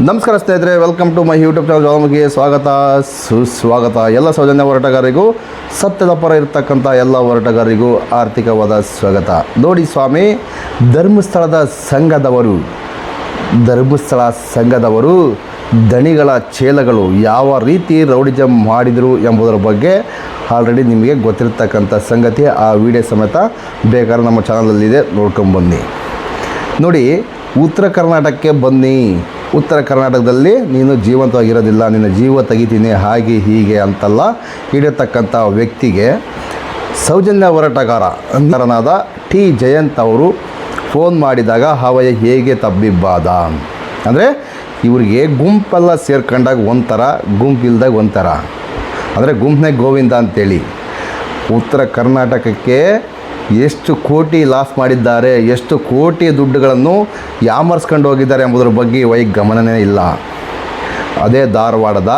ನಮಸ್ಕಾರ ಸ್ನೇಹಿತರೆ, welcome to my YouTube channel. ಜ್ವಾಲಾಮುಖಿಗೆ ಸ್ವಾಗತ ಸುಸ್ವಾಗತ. ಎಲ್ಲ ಸೌಜನ್ಯ ಹೋರಾಟಗಾರರಿಗೂ, ಸತ್ಯದ ಪರ ಇರತಕ್ಕಂಥ ಎಲ್ಲ ಹೋರಾಟಗಾರರಿಗೂ ಆರ್ಥಿಕವಾದ ಸ್ವಾಗತ. ನೋಡಿ ಸ್ವಾಮಿ, ಧರ್ಮಸ್ಥಳ ಸಂಘದವರು ದಣಿಗಳ ಚೇಲಗಳು ಯಾವ ರೀತಿ ರೌಡಿಜಮ್ ಮಾಡಿದರು ಎಂಬುದರ ಬಗ್ಗೆ ಆಲ್ರೆಡಿ ನಿಮಗೆ ಗೊತ್ತಿರತಕ್ಕಂಥ ಸಂಗತಿ. ಆ ವಿಡಿಯೋ ಸಮೇತ ಬೇಕಾದ್ರೆ ನಮ್ಮ ಚಾನಲಲ್ಲಿದೆ, ನೋಡ್ಕೊಂಬನ್ನಿ. ನೋಡಿ, ಉತ್ತರ ಕರ್ನಾಟಕಕ್ಕೆ ಬನ್ನಿ. ಉತ್ತರ ಕರ್ನಾಟಕದಲ್ಲಿ ನೀನು ಜೀವಂತವಾಗಿರೋದಿಲ್ಲ, ನಿನ್ನ ಜೀವ ತೆಗಿತೀನಿ ಹಾಗೆ ಹೀಗೆ ಅಂತೆಲ್ಲ ಹಿಡಿಯತಕ್ಕಂಥ ವ್ಯಕ್ತಿಗೆ ಸೌಜನ್ಯ ಹೋರಾಟಗಾರನಾದ ಟಿ ಜಯಂತ್ ಅವರು ಫೋನ್ ಮಾಡಿದಾಗ ಹವಯ ಹೇಗೆ ತಬ್ಬಿಬ್ಬಾದ ಅಂದರೆ, ಇವರಿಗೆ ಗುಂಪೆಲ್ಲ ಸೇರ್ಕೊಂಡಾಗ ಒಂಥರ, ಗುಂಪಿಲ್ದಾಗ ಒಂಥರ. ಅಂದರೆ ಗುಂಪನೇ ಗೋವಿಂದ ಅಂತೇಳಿ ಉತ್ತರ ಕರ್ನಾಟಕಕ್ಕೆ ಎಷ್ಟು ಕೋಟಿ ಲಾಸ್ ಮಾಡಿದ್ದಾರೆ, ಎಷ್ಟು ಕೋಟಿ ದುಡ್ಡುಗಳನ್ನು ಯಾಮರ್ಸ್ಕೊಂಡು ಹೋಗಿದ್ದಾರೆ ಎಂಬುದರ ಬಗ್ಗೆ ಗಮನವೇ ಇಲ್ಲ. ಅದೇ ಧಾರವಾಡದ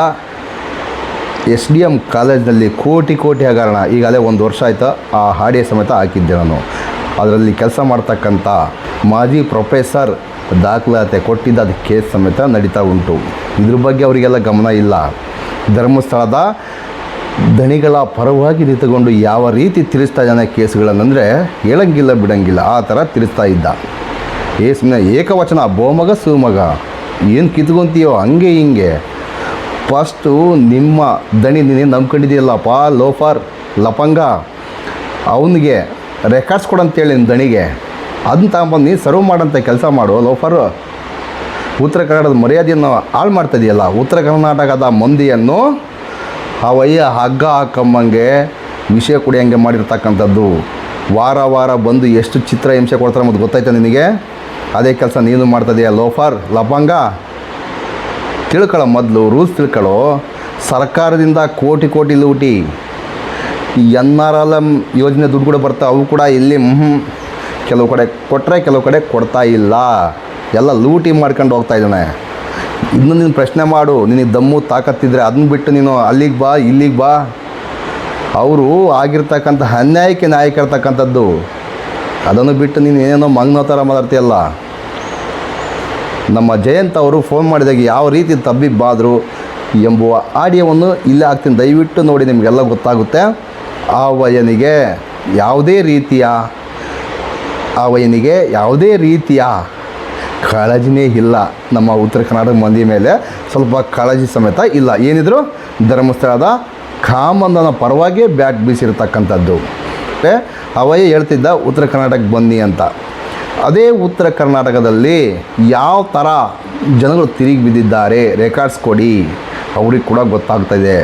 SDM ಕಾಲೇಜಿನಲ್ಲಿ ಕೋಟಿ ಹಗರಣ, ಈಗಾಗಲೇ 1 ವರ್ಷ ಆಯಿತು. ಆ ಹಾಡಿಯ ಸಮೇತ ಹಾಕಿದ್ದೆ ನಾನು. ಅದರಲ್ಲಿ ಕೆಲಸ ಮಾಡ್ತಕ್ಕಂಥ ಮಾಜಿ ಪ್ರೊಫೆಸರ್ ದಾಖಲಾತಿ ಕೊಟ್ಟಿದ್ದ ಅದು ಕೇಸ್ ಸಮೇತ ನಡೀತಾ ಉಂಟು. ಇದ್ರ ಬಗ್ಗೆ ಅವರಿಗೆಲ್ಲ ಗಮನ ಇಲ್ಲ. ಧರ್ಮಸ್ಥಳದ ದಣಿಗಳ ಪರವಾಗಿ ನಿಂತುಕೊಂಡು ಯಾವ ರೀತಿ ತಿರುಸ್ತಾ ಇದ್ದಾನೆ ಕೇಸುಗಳನ್ನಂದರೆ ಹೇಳಂಗಿಲ್ಲ ಬಿಡಂಗಿಲ್ಲ, ಆ ಥರ ತಿರುಸ್ತಾ ಇದ್ದ. ಸುಮ್ಮನೆ ಏಕವಚನ, ಬೋಮಗ ಸುಮಗ, ಏನು ಕಿತ್ಕೊಂತೀಯೋ ಹಂಗೆ ಹಿಂಗೆ. ಫಸ್ಟು ನಿಮ್ಮ ದಣಿ ನೀನು ನಂಬ್ಕೊಂಡಿದ್ದೀಯಲ್ಲಪ್ಪ, ಲೋಫರ್ ಲಪಂಗ, ಅವನಿಗೆ ರೆಕಾರ್ಡ್ಸ್ ಕೊಡಂತೇಳಿ ನಿಮ್ಮ ದಣಿಗೆ, ಅದನ್ನ ತಗೊಂಬಂದು ನೀನು ಸರ್ವ್ ಮಾಡೋಂಥ ಕೆಲಸ ಮಾಡು ಲೋಫರು. ಉತ್ತರ ಕನ್ನಡದ ಮರ್ಯಾದೆಯನ್ನು ಹಾಳು ಮಾಡ್ತಾಯಿದೆಯಲ್ಲ. ಉತ್ತರ ಕರ್ನಾಟಕದ ಮಂದಿಯನ್ನು ಅವಯ್ಯ ಹಗ್ಗ ಹಾಕಮ್ಮಂಗೆ ವಿಷಯ ಕುಡಿಯೋಂಗೆ ಮಾಡಿರ್ತಕ್ಕಂಥದ್ದು. ವಾರ ಬಂದು ಎಷ್ಟು ಚಿತ್ರ ಹಿಂಸೆ ಕೊಡ್ತಾರೆ ಮತ್ತು ಗೊತ್ತಾಯ್ತಾ ನಿನಗೆ? ಅದೇ ಕೆಲಸ ನೀನು ಮಾಡ್ತಿದೆಯಾ ಲೋಫರ್ ಲಪಂಗ. ತಿಳ್ಕೊಳ್ಳೋ, ಮೊದಲು ರೂಲ್ಸ್ ತಿಳ್ಕೊಳ್ಳೋ. ಸರ್ಕಾರದಿಂದ ಕೋಟಿ ಲೂಟಿ. ಈ NRLM ಯೋಜನೆ ದುಡ್ಡು ಕೂಡ ಬರ್ತಾವೆ, ಅವು ಕೂಡ ಇಲ್ಲಿ ಕೆಲವು ಕಡೆ ಕೊಟ್ಟರೆ ಕೆಲವು ಕಡೆ ಕೊಡ್ತಾ ಇಲ್ಲ. ಎಲ್ಲ ಲೂಟಿ ಮಾಡ್ಕೊಂಡು ಹೋಗ್ತಾ ಇದ್ದಾನೆ. ಇನ್ನು ನೀನು ಪ್ರಶ್ನೆ ಮಾಡು, ನಿನಗೆ ದಮ್ಮು ತಾಕತ್ತಿದ್ರೆ ಅದನ್ನ ಬಿಟ್ಟು ನೀನು ಅಲ್ಲಿಗೆ ಬಾ ಇಲ್ಲಿಗೆ ಬಾ. ಅವರು ಆಗಿರ್ತಕ್ಕಂಥ ಅನ್ಯಾಯಕ್ಕೆ ನ್ಯಾಯ ಇರ್ತಕ್ಕಂಥದ್ದು. ಅದನ್ನು ಬಿಟ್ಟು ನೀನು ಏನೇನೋ ಮಂಗನೋ ಥರ ಮಾತಾಡ್ತೀಯಲ್ಲ. ನಮ್ಮ ಜಯಂತ್ ಅವರು ಫೋನ್ ಮಾಡಿದಾಗ ಯಾವ ರೀತಿ ತಬ್ಬಿಬ್ಬಾದರು ಎಂಬುವ ಆಡಿಯೋವನ್ನು ಇಲ್ಲೇ ಹಾಕ್ತೀನಿ, ದಯವಿಟ್ಟು ನೋಡಿ, ನಿಮಗೆಲ್ಲ ಗೊತ್ತಾಗುತ್ತೆ. ಆ ವಯನಿಗೆ ಯಾವುದೇ ರೀತಿಯ ಕಾಳಜಿನೇ ಇಲ್ಲ. ನಮ್ಮ ಉತ್ತರ ಕರ್ನಾಟಕ ಮಂದಿ ಮೇಲೆ ಸ್ವಲ್ಪ ಕಾಳಜಿ ಸಮೇತ ಇಲ್ಲ. ಏನಿದ್ರು ಧರ್ಮಸ್ಥಳದ ಕಾಮಂದನ ಪರವಾಗಿ ಬ್ಯಾಟ್ ಬೀಸಿರ್ತಕ್ಕಂಥದ್ದು. ಅವಯೇ ಹೇಳ್ತಿದ್ದ ಉತ್ತರ ಕರ್ನಾಟಕಕ್ಕೆ ಬನ್ನಿ ಅಂತ. ಅದೇ ಉತ್ತರ ಕರ್ನಾಟಕದಲ್ಲಿ ಯಾವ ಥರ ಜನಗಳು ತಿರುಗಿ ಬಿದ್ದಿದ್ದಾರೆ, ರೆಕಾರ್ಡ್ಸ್ ಕೊಡಿ. ಅವ್ರಿಗೆ ಕೂಡ ಗೊತ್ತಾಗ್ತಾಯಿದೆ,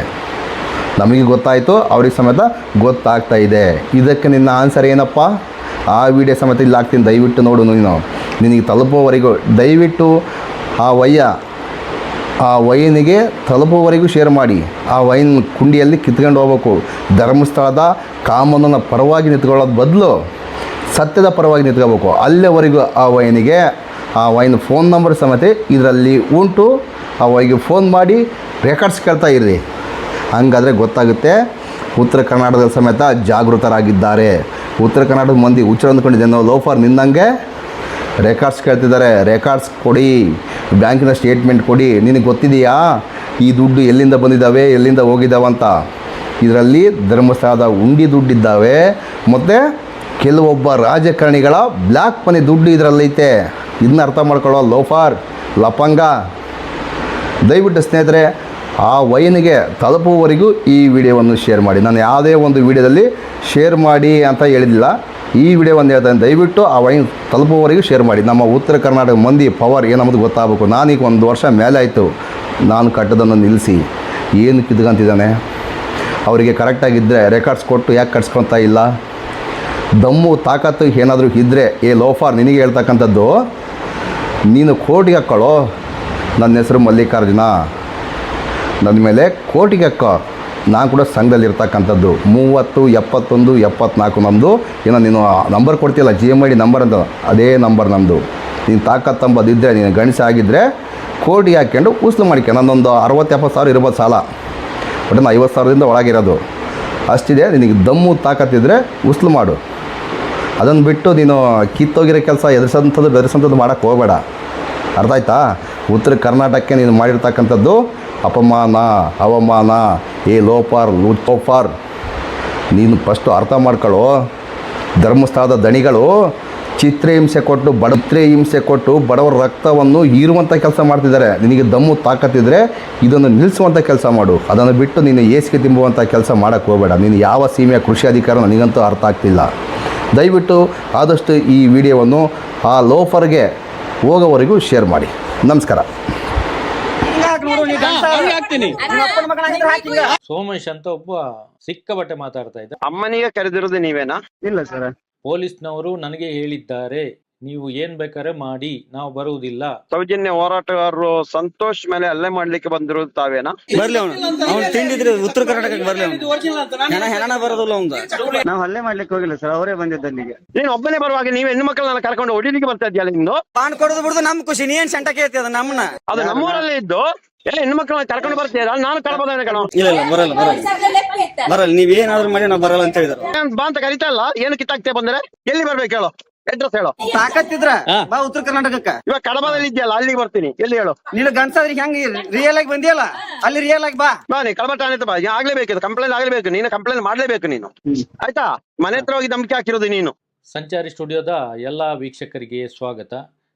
ನಮಗೆ ಗೊತ್ತಾಯಿತು, ಅವ್ರಿಗೆ ಸಮೇತ ಗೊತ್ತಾಗ್ತಾ ಇದೆ. ಇದಕ್ಕೆ ನಿನ್ನ ಆನ್ಸರ್ ಏನಪ್ಪ? ಆ ವಿಡಿಯೋ ಸಮೇತ ಇಲ್ಲಿ ಹಾಕ್ತೀನಿ, ದಯವಿಟ್ಟು ನೋಡು. ನಿನಗೆ ತಲುಪುವವರೆಗೂ ದಯವಿಟ್ಟು ಆ ವೈನಿಗೆ ತಲುಪುವವರೆಗೂ ಶೇರ್ ಮಾಡಿ. ಆ ವೈನ್ ಕುಂಡಿಯಲ್ಲಿ ಕಿತ್ಕೊಂಡು ಹೋಗ್ಬೇಕು. ಧರ್ಮಸ್ಥಳದ ಕಾಮನನ ಪರವಾಗಿ ನಿಂತ್ಕೊಳ್ಳೋದು ಬದಲು ಸತ್ಯದ ಪರವಾಗಿ ನಿಂತ್ಕೋಬೇಕು. ಅಲ್ಲಿವರೆಗೂ ಆ ವೈನ್ ಫೋನ್ ನಂಬರ್ ಸಮೇತ ಇದರಲ್ಲಿ ಉಂಟು. ಆ ವೈಗೆ ಫೋನ್ ಮಾಡಿ ರೆಕಾರ್ಡ್ಸ್ ಕೇಳ್ತಾ ಇರ್ರಿ. ಹಂಗಾದರೆ ಗೊತ್ತಾಗುತ್ತೆ ಉತ್ತರ ಕರ್ನಾಟಕದ ಸಮೇತ ಜಾಗೃತರಾಗಿದ್ದಾರೆ. ಉತ್ತರ ಕರ್ನಾಟಕದ ಮಂದಿ ಹುಚ್ಚರು ಅಂದ್ಕೊಂಡಿದ್ದೇನೋ ಲೋಫರ್ ನಿನ್ನಂಗೆ ರೆಕಾರ್ಡ್ಸ್ ಕೇಳ್ತಿದ್ದಾರೆ. ರೆಕಾರ್ಡ್ಸ್ ಕೊಡಿ, ಬ್ಯಾಂಕಿನ ಸ್ಟೇಟ್ಮೆಂಟ್ ಕೊಡಿ. ನಿನಗೆ ಗೊತ್ತಿದೆಯಾ ಈ ದುಡ್ಡು ಎಲ್ಲಿಂದ ಬಂದಿದ್ದಾವೆ, ಎಲ್ಲಿಂದ ಹೋಗಿದ್ದಾವಂತ? ಇದರಲ್ಲಿ ಧರ್ಮಸ್ಥಳದ ಉಂಡಿ ದುಡ್ಡಿದ್ದಾವೆ ಮತ್ತು ಕೆಲವೊಬ್ಬ ರಾಜಕಾರಣಿಗಳ ಬ್ಲ್ಯಾಕ್ ಮನಿ ದುಡ್ಡು ಇದರಲ್ಲೈತೆ. ಇದನ್ನ ಅರ್ಥ ಮಾಡ್ಕೊಳ್ಳೋ ಲೋಫರ್ ಲಪಂಗ. ದಯವಿಟ್ಟು ಸ್ನೇಹಿತರೆ, ಆ ವೈನಿಗೆ ತಲುಪುವವರೆಗೂ ಈ ವಿಡಿಯೋವನ್ನು ಶೇರ್ ಮಾಡಿ. ನಾನು ಯಾವುದೇ ಒಂದು ವಿಡಿಯೋದಲ್ಲಿ ಶೇರ್ ಮಾಡಿ ಅಂತ ಹೇಳಿಲ್ಲ, ಈ ವಿಡಿಯೋ ಒಂದು ಹೇಳ್ತಾನೆ. ದಯವಿಟ್ಟು ಆ ವೈನ್ ತಲುಪುವವರೆಗೂ ಶೇರ್ ಮಾಡಿ. ನಮ್ಮ ಉತ್ತರ ಕರ್ನಾಟಕ ಮಂದಿ ಪವರ್ ಏನಂಬುದು ಗೊತ್ತಾಗಬೇಕು. ನಾನೀಗ 1 ವರ್ಷ ಮೇಲೆ ಆಯಿತು ನಾನು ಕಟ್ಟೋದನ್ನು ನಿಲ್ಲಿಸಿ. ಏನು ಕಿತ್ಕೊಂತಿದ್ದಾನೆ? ಅವರಿಗೆ ಕರೆಕ್ಟಾಗಿದ್ದರೆ ರೆಕಾರ್ಡ್ಸ್ ಕೊಟ್ಟು ಯಾಕೆ ಕಟ್ಸ್ಕೊತಾ ಇಲ್ಲ? ದಮ್ಮು ತಾಕತ್ತು ಏನಾದರೂ ಇದ್ದರೆ, ಲೋಫಾರ್ ನಿನಗೆ ಹೇಳ್ತಕ್ಕಂಥದ್ದು, ನೀನು ಕೋರ್ಟಿಗೆ ಹಾಕ್ಕೊಳ್ಳೋ. ನನ್ನ ಹೆಸರು ಮಲ್ಲಿಕಾರ್ಜುನ, ನನ್ನ ಮೇಲೆ ಕೋರ್ಟಿಗೆ ಹಾಕೋ. ನಾನು ಕೂಡ ಸಂಘದಲ್ಲಿರ್ತಕ್ಕಂಥದ್ದು 30 71 74 ನಮ್ಮದು. ಏನೋ ನೀನು ನಂಬರ್ ಕೊಡ್ತೀಯಲ್ಲ, GMID ನಂಬರ್ ಅಂತ, ಅದೇ ನಂಬರ್ ನಮ್ಮದು. ನೀನು ತಾಕತ್ತಂಬದಿದ್ದರೆ, ನೀನು ಗಣಿಸ ಆಗಿದ್ದರೆ ಕೋರ್ಟಿಗೆ ಹಾಕ್ಕೊಂಡು ಉಸ್ಲು ಮಾಡಿಕೆ. ನನ್ನೊಂದು 60-70 ಸಾವಿರ ಇರ್ಬೋದು ಸಾಲ, ಬಟ್ 50 ಸಾವಿರದಿಂದ ಒಳಗಿರೋದು ಅಷ್ಟಿದೆ. ನಿನಗೆ ದಮ್ಮು ತಾಕತ್ತಿದ್ರೆ ಉಸ್ಲು ಮಾಡು. ಅದನ್ನು ಬಿಟ್ಟು ನೀನು ಕಿತ್ತೋಗಿರೋ ಕೆಲಸ ಬೆದರಿಸೋಂಥದ್ದು ಮಾಡೋಕ್ಕೆ ಹೋಗಬೇಡ. ಅರ್ಥ ಆಯ್ತಾ? ಉತ್ತರ ಕರ್ನಾಟಕಕ್ಕೆ ನೀನು ಮಾಡಿರ್ತಕ್ಕಂಥದ್ದು ಅಪಮಾನ, ಅವಮಾನ. ಏ ಲೋಫಾರ್, ನೀನು ಫಸ್ಟು ಅರ್ಥ ಮಾಡ್ಕೊಳ್ಳೋ. ಧರ್ಮಸ್ಥಳದ ದಣಿಗಳು ಚಿತ್ರಹಿಂಸೆ ಕೊಟ್ಟು ಬಡವರ ರಕ್ತವನ್ನು ಹೀರುವಂಥ ಕೆಲಸ ಮಾಡ್ತಿದ್ದಾರೆ. ನಿನಗೆ ದಮ್ಮು ತಾಕತ್ತಿದ್ರೆ ಇದನ್ನು ನಿಲ್ಲಿಸುವಂಥ ಕೆಲಸ ಮಾಡು. ಅದನ್ನು ಬಿಟ್ಟು ನೀನು ಏಸಿಗೆ ತಿಂಬುವಂಥ ಕೆಲಸ ಮಾಡೋಕ್ಕೆ ಹೋಗಬೇಡ. ನೀನು ಯಾವ ಸೀಮೆಯ ಕೃಷಿ ಅಧಿಕಾರ ನನಗಂತೂ ಅರ್ಥ ಆಗ್ತಿಲ್ಲ. ದಯವಿಟ್ಟು ಆದಷ್ಟು ಈ ವಿಡಿಯೋವನ್ನು ಆ ಲೋಫರ್ಗೆ ಹೋಗೋವರೆಗೂ ಶೇರ್ ಮಾಡಿ. ನಮಸ್ಕಾರ. ಸೋಮೇಶ್ ಅಂತ ಒಬ್ಬ ಸಿಕ್ಕಾಪಟ್ಟೆ ಮಾತಾಡ್ತಾ ಇದ್ದ. ಅಮ್ಮನಿಗೆ ಕರೆದಿರೋದು ನೀವೇನಾ? ಇಲ್ಲ ಸರ್, ಪೊಲೀಸ್ನವರು ನನಗೆ ಹೇಳಿದ್ದಾರೆ, ನೀವು ಏನ್ ಬೇಕಾದ್ರೆ ಮಾಡಿ, ನಾವು ಬರುವುದಿಲ್ಲ. ಸೌಜನ್ಯ ಹೋರಾಟಗಾರರು ಸಂತೋಷ್ ಮೇಲೆ ಹಲ್ಲೆ ಮಾಡ್ಲಿಕ್ಕೆ ಬಂದಿರೋದು ತಾವೇನಾ? ಬರ್ಲಿ ಅವ್ನು ತಿಂಡಿದ್ರೆ ಉತ್ತರ ಕರ್ನಾಟಕಕ್ಕೆ ಬರ್ಲಿ ಅವ್ನು ಹೆಣ ಬರೋದಿಲ್ಲ ಅವ್ನು. ನಾವು ಹಲ್ಲೆ ಮಾಡ್ಲಿಕ್ಕೆ ಹೋಗಿಲ್ಲ ಸರ್, ಅವರೇ ಬಂದಿದ್ದ ಅಲ್ಲಿಗೆ. ನೀನ್ ಒಬ್ಬನೇ ಬರುವಾಗ ನೀವ್ ಹೆಣ್ಣು ಮಕ್ಕಳನ್ನ ಕರ್ಕೊಂಡು ಹೊಡಿಲಿಕ್ಕೆ ಬರ್ತಾ ಇದೆಯಲ್ಲ ನಿಂದು? ಪಾನ್ ಕೊಡೋದು ಬಿಡುದು ನಮ್ ಖುಷಿ, ನೀನ್ ಸಂಟಕ್ಕೆ ಐತಿ ಅದ ನಮ್ಮನ್ನ. ಅದು ನಮ್ಮೂರಲ್ಲಿ ಇದ್ದು ಎಲ್ಲ ಹೆಣ್ಣು ಮಕ್ಕಳನ್ನ ಕರ್ಕೊಂಡು ಬರ್ತೀರ, ನಾನು ಕಳ್ಬೋದ ಕಣ. ಇಲ್ಲ ಬರಲ್ಲ ನೀವ್ ಏನಾದ್ರು ಮಾಡಿ ನಾವು ಬರಲ್ಲ ಅಂತ ಹೇಳಿದ್ರು. ಬಾ ಅಂತ ಕರಿತಾ ಇಲ್ಲ, ಏನು ಕಿತ್ತಾಕ್ತೇ ಬಂದ್ರೆ ಎಲ್ಲಿ ಬರ್ಬೇಕು ಹೇಳು, ಅಡ್ರೆಸ್ ಹೇಳು. ತಾಕತ್ತಿದ್ರ ಬಾ ಉತ್ತರ ಕರ್ನಾಟಕಕ್ಕ. ಇವಾಗ ಕಡಬದಲ್ಲಿ ಇದೆಯಲ್ಲ ಅಲ್ಲಿಗೆ ಬರ್ತೀನಿ, ಎಲ್ಲಿ ಹೇಳು. ನೀನು ಗನ್ಸಾದ್ರಿಗೆ ಹೆಂಗ್ ರಿಯಲ್ ಆಗಿ ಬಂದಿಯಲ್ಲ, ಅಲ್ಲಿ ರಿಯಲ್ ಆಗಿ ಬಾ. ಬಾ ನೀ ಕಡಬ ಠಾಣೆ ಬಾ, ಆಗ್ಲೇಬೇಕು, ಕಂಪ್ಲೇಂಟ್ ಆಗ್ಲೇಬೇಕು, ನೀನು ಕಂಪ್ಲೇಂಟ್ ಮಾಡ್ಲೇಬೇಕು ನೀನು, ಆಯ್ತಾ? ಮನೆ ಹತ್ರ ಹೋಗಿ ಧಮಕಿ ಹಾಕಿರೋದು ನೀನು. ಸಂಚಾರಿ ಸ್ಟುಡಿಯೋದ ಎಲ್ಲ ವೀಕ್ಷಕರಿಗೆ ಸ್ವಾಗತ.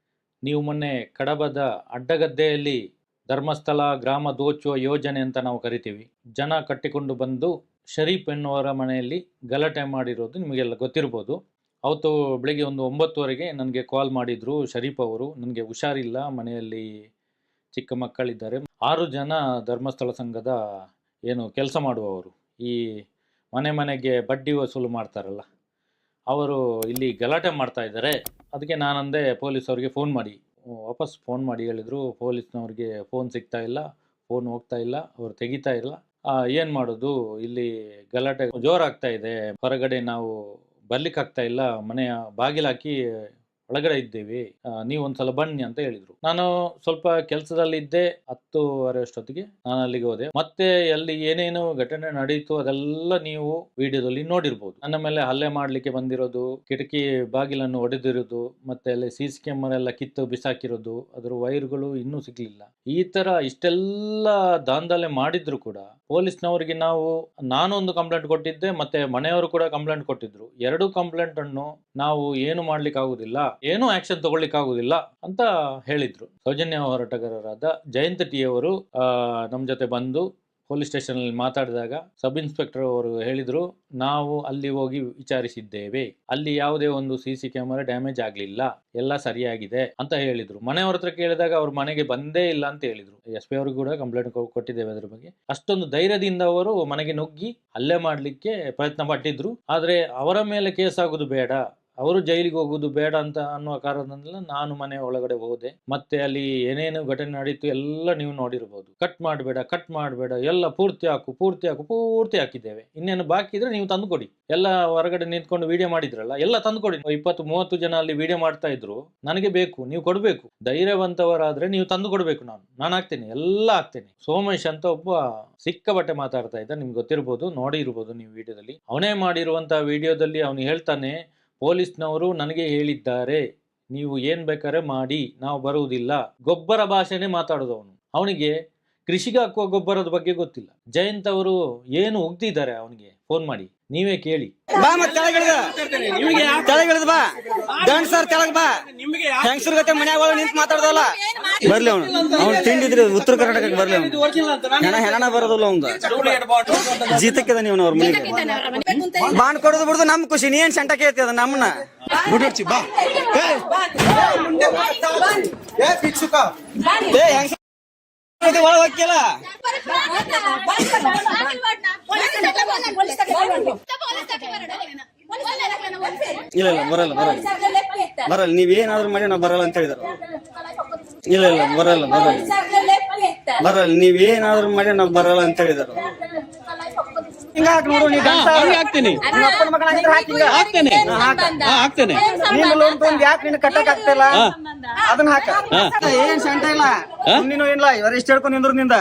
ನೀವು ಮೊನ್ನೆ ಕಡಬದ ಅಡ್ಡಗದ್ದೆಯಲ್ಲಿ ಧರ್ಮಸ್ಥಳ ಗ್ರಾಮ ದೋಚುವ ಯೋಜನೆ ಅಂತ ನಾವು ಕರಿತೀವಿ, ಜನ ಕಟ್ಟಿಕೊಂಡು ಬಂದು ಶರೀಫ್ ಎನ್ನುವರ ಮನೆಯಲ್ಲಿ ಗಲಾಟೆ ಮಾಡಿರೋದು ನಿಮಗೆಲ್ಲ ಗೊತ್ತಿರ್ಬೋದು. ಅವತ್ತು ಬೆಳಿಗ್ಗೆ ಒಂದು 9:00 ನನಗೆ ಕಾಲ್ ಮಾಡಿದರು ಶರೀಫ್ ಅವರು. ನನಗೆ ಹುಷಾರಿಲ್ಲ, ಮನೆಯಲ್ಲಿ ಚಿಕ್ಕ ಮಕ್ಕಳಿದ್ದಾರೆ. 6 ಜನ ಧರ್ಮಸ್ಥಳ ಸಂಘದ ಏನು ಕೆಲಸ ಮಾಡುವವರು, ಈ ಮನೆಗೆ ಬಡ್ಡಿ ವಸೂಲು ಮಾಡ್ತಾರಲ್ಲ, ಅವರು ಇಲ್ಲಿ ಗಲಾಟೆ ಮಾಡ್ತಾ ಇದ್ದಾರೆ. ಅದಕ್ಕೆ ನಾನಂದೆ ಪೊಲೀಸವ್ರಿಗೆ ವಾಪಸ್ ಫೋನ್ ಮಾಡಿ ಹೇಳಿದರು, ಪೊಲೀಸ್ನವ್ರಿಗೆ ಫೋನ್ ಸಿಗ್ತಾ ಇಲ್ಲ, ಫೋನ್ ಹೋಗ್ತಾ ಇಲ್ಲ, ಅವ್ರು ತೆಗಿತಾ ಇಲ್ಲ. ಏನು ಮಾಡೋದು, ಇಲ್ಲಿ ಗಲಾಟೆ ಜೋರಾಗ್ತಾ ಇದೆ, ಹೊರಗಡೆ ನಾವು ಬರ್ಲಿಕ್ಕಾಗ್ತಾ ಇಲ್ಲ, ಮನೆಯ ಬಾಗಿಲಾಕಿ ಒಳಗಡೆ ಇದ್ದೇವೆ, ನೀವು ಒಂದ್ಸಲ ಬನ್ನಿ ಅಂತ ಹೇಳಿದ್ರು. ನಾನು ಸ್ವಲ್ಪ ಕೆಲಸದಲ್ಲಿ ಇದ್ದೆ. 10:30 ಅಷ್ಟೊತ್ತಿಗೆ ನಾನು ಅಲ್ಲಿಗೆ ಹೋದೆ. ಮತ್ತೆ ಅಲ್ಲಿ ಏನೇನು ಘಟನೆ ನಡೀತು ಅದೆಲ್ಲ ನೀವು ವಿಡಿಯೋದಲ್ಲಿ ನೋಡಿರ್ಬೋದು. ನನ್ನ ಮೇಲೆ ಹಲ್ಲೆ ಮಾಡ್ಲಿಕ್ಕೆ ಬಂದಿರೋದು, ಕಿಟಕಿ ಬಾಗಿಲನ್ನು ಒಡೆದಿರೋದು, ಮತ್ತೆ ಅಲ್ಲಿ CC ಕ್ಯಾಮರಾ ಎಲ್ಲ ಕಿತ್ತು ಬಿಸಾಕಿರೋದು, ಅದ್ರ ವೈರ್ಗಳು ಇನ್ನೂ ಸಿಗ್ಲಿಲ್ಲ. ಈ ತರ ಇಷ್ಟೆಲ್ಲ ದಾಂಧಲೆ ಮಾಡಿದ್ರು ಕೂಡ ಪೊಲೀಸ್ನವರಿಗೆ ನಾನು ಒಂದು ಕಂಪ್ಲೇಂಟ್ ಕೊಟ್ಟಿದ್ದೆ, ಮತ್ತೆ ಮನೆಯವರು ಕೂಡ ಕಂಪ್ಲೇಂಟ್ ಕೊಟ್ಟಿದ್ರು. 2 ಕಂಪ್ಲೇಂಟ್ ಅನ್ನು ನಾವು ಏನು ಮಾಡ್ಲಿಕ್ಕೆ ಆಗುದಿಲ್ಲ, ಏನೂ ಆಕ್ಷನ್ ತಗೊಳ್ಳಿಕ್ಕೆ ಆಗುದಿಲ್ಲ ಅಂತ ಹೇಳಿದ್ರು. ಸೌಜನ್ಯ ಹೋರಾಟಗಾರರಾದ ಜಯಂತ್ ಟಿ ಅವರು ನಮ್ಮ ಜೊತೆ ಬಂದು ಪೊಲೀಸ್ ಸ್ಟೇಷನ್ ಅಲ್ಲಿ ಮಾತಾಡಿದಾಗ ಸಬ್ ಇನ್ಸ್ಪೆಕ್ಟರ್ ಅವರು ಹೇಳಿದ್ರು, ನಾವು ಅಲ್ಲಿ ಹೋಗಿ ವಿಚಾರಿಸಿದ್ದೇವೆ, ಅಲ್ಲಿ ಯಾವುದೇ ಒಂದು CC ಕ್ಯಾಮರಾ ಡ್ಯಾಮೇಜ್ ಆಗ್ಲಿಲ್ಲ, ಎಲ್ಲ ಸರಿಯಾಗಿದೆ ಅಂತ ಹೇಳಿದ್ರು. ಮನೆಯವ್ರ ಹತ್ರ ಕೇಳಿದಾಗ ಅವ್ರ ಮನೆಗೆ ಬಂದೇ ಇಲ್ಲ ಅಂತ ಹೇಳಿದ್ರು. SP ಅವ್ರಿಗೂ ಕೂಡ ಕಂಪ್ಲೇಂಟ್ ಕೊಟ್ಟಿದ್ದೇವೆ ಅದ್ರ ಬಗ್ಗೆ. ಅಷ್ಟೊಂದು ಧೈರ್ಯದಿಂದ ಅವರು ಮನೆಗೆ ನುಗ್ಗಿ ಹಲ್ಲೆ ಮಾಡ್ಲಿಕ್ಕೆ ಪ್ರಯತ್ನ ಪಟ್ಟಿದ್ರು. ಆದ್ರೆ ಅವರ ಮೇಲೆ ಕೇಸ್ ಆಗುದು ಬೇಡ, ಅವರು ಜೈಲಿಗೆ ಹೋಗುದು ಬೇಡ ಅಂತ ಅನ್ನುವ ಕಾರಣದಿಂದ ನಾನು ಮನೆ ಒಳಗಡೆ ಹೋದೆ. ಮತ್ತೆ ಅಲ್ಲಿ ಏನೇನು ಘಟನೆ ನಡೀತು ಎಲ್ಲ ನೀವು ನೋಡಿರ್ಬೋದು. ಕಟ್ ಮಾಡಬೇಡ, ಎಲ್ಲ ಪೂರ್ತಿ ಹಾಕಿದ್ದೇವೆ. ಇನ್ನೇನು ಬಾಕಿ ಇದ್ರೆ ನೀವು ತಂದು ಕೊಡಿ. ಎಲ್ಲ ಹೊರಗಡೆ ನಿಂತ್ಕೊಂಡು ವಿಡಿಯೋ ಮಾಡಿದ್ರಲ್ಲ, ಎಲ್ಲ ತಂದು ಕೊಡಿ. 20-30 ಜನ ಅಲ್ಲಿ ವಿಡಿಯೋ ಮಾಡ್ತಾ ಇದ್ರು, ನನಗೆ ಬೇಕು, ನೀವು ಕೊಡ್ಬೇಕು. ಧೈರ್ಯವಂತವರಾದ್ರೆ ನೀವು ತಂದು ಕೊಡ್ಬೇಕು. ನಾನು ಹಾಕ್ತೇನೆ, ಎಲ್ಲ ಹಾಕ್ತೇನೆ. ಸೋಮೇಶ್ ಅಂತ ಒಬ್ಬ ಸಿಕ್ಕಾಪಟ್ಟೆ ಮಾತಾಡ್ತಾ ಇದ್ದ, ನಿಮ್ಗೆ ಗೊತ್ತಿರ್ಬೋದು, ನೋಡಿರ್ಬೋದು ನೀವು ವಿಡಿಯೋದಲ್ಲಿ. ಅವನೇ ಮಾಡಿರುವಂತಹ ವಿಡಿಯೋದಲ್ಲಿ ಅವನು ಹೇಳ್ತಾನೆ, ಪೊಲೀಸ್ನವರು ನನಗೆ ಹೇಳಿದ್ದಾರೆ, ನೀವು ಏನ್ ಬೇಕಾದ್ರೆ ಮಾಡಿ, ನಾವು ಬರುವುದಿಲ್ಲ. ಗೊಬ್ಬರ ಭಾಷೆನೇ ಮಾತಾಡೋದು ಅವನು. ಅವನಿಗೆ ಕೃಷಿಗೆ ಹಾಕುವ ಗೊಬ್ಬರದ ಬಗ್ಗೆ ಗೊತ್ತಿಲ್ಲ. ಜಯಂತ್ ಅವರು ಏನು ಉಗ್ದಿದ್ದಾರೆ ಅವನಿಗೆ ಫೋನ್ ಮಾಡಿ, ನೀವೇ ಕೇಳಿ. ಬಾ ಮತ್ತೆ ಕೆಳಗಿಳಿದ ಬಾ, ಗಂಡ್ಸರ್ ಕೆಳಗ್ ಬಾ, ಹೆಂಗಸರ್ ಗತೆ ಮನ್ಯಾಗ ನಿಂತು ಮಾತಾಡ್ದಲ್ಲ. ಬರ್ಲಿ ಅವ್ನು ತಿಂಡಿದ್ರೆ ಉತ್ತರ ಕರ್ನಾಟಕಕ್ಕೆ ಬರ್ಲಿ ಅವ್ನು ಹೆಣ ಬರೋದಿಲ್ಲ ಅವ್ನು. ಜೀತಕ್ಕಿದ ನೀವು ಅವ್ರ ಮನೆಗೆ ಬಾನ್ ಕೊಡೋದು ಬಿಡುದು ನಮ್ ಖುಷಿ, ನೀನ್ ಸಂಟಕ್ಕೆ ಐತಿ ಅದ ನಮ್ಮನ್ನ. ಒಳ ಹೋಗ್ತಿಲ್ಲ, ಇಲ್ಲ ಬರಲ್ಲ ನೀವ್ ಏನಾದ್ರು ಮಾಡಿ ನಾವು ಬರಲ್ಲ ಅಂತ ಹೇಳಿದ್ರು. ಇಲ್ಲ ಬರಲ್ಲ ನೀವ್ ಏನಾದ್ರು ಮಾಡಿ ನಾವು ಬರಲ್ಲ ಅಂತ ಹೇಳಿದ್ರು. ಕಟ್ಟಕ್ ಆಗ್ತಿಲ್ಲ ಅದನ್ನ ಹಾಕ. ಏನ್ ಸಂಟ ಇಲ್ಲ, ನೀನು ಇಲ್ಲ ಇವರ ಇಷ್ಟ ಹೇಳ್ಕೊಂಡು ನಿಂದ್ರ ನಿಂದ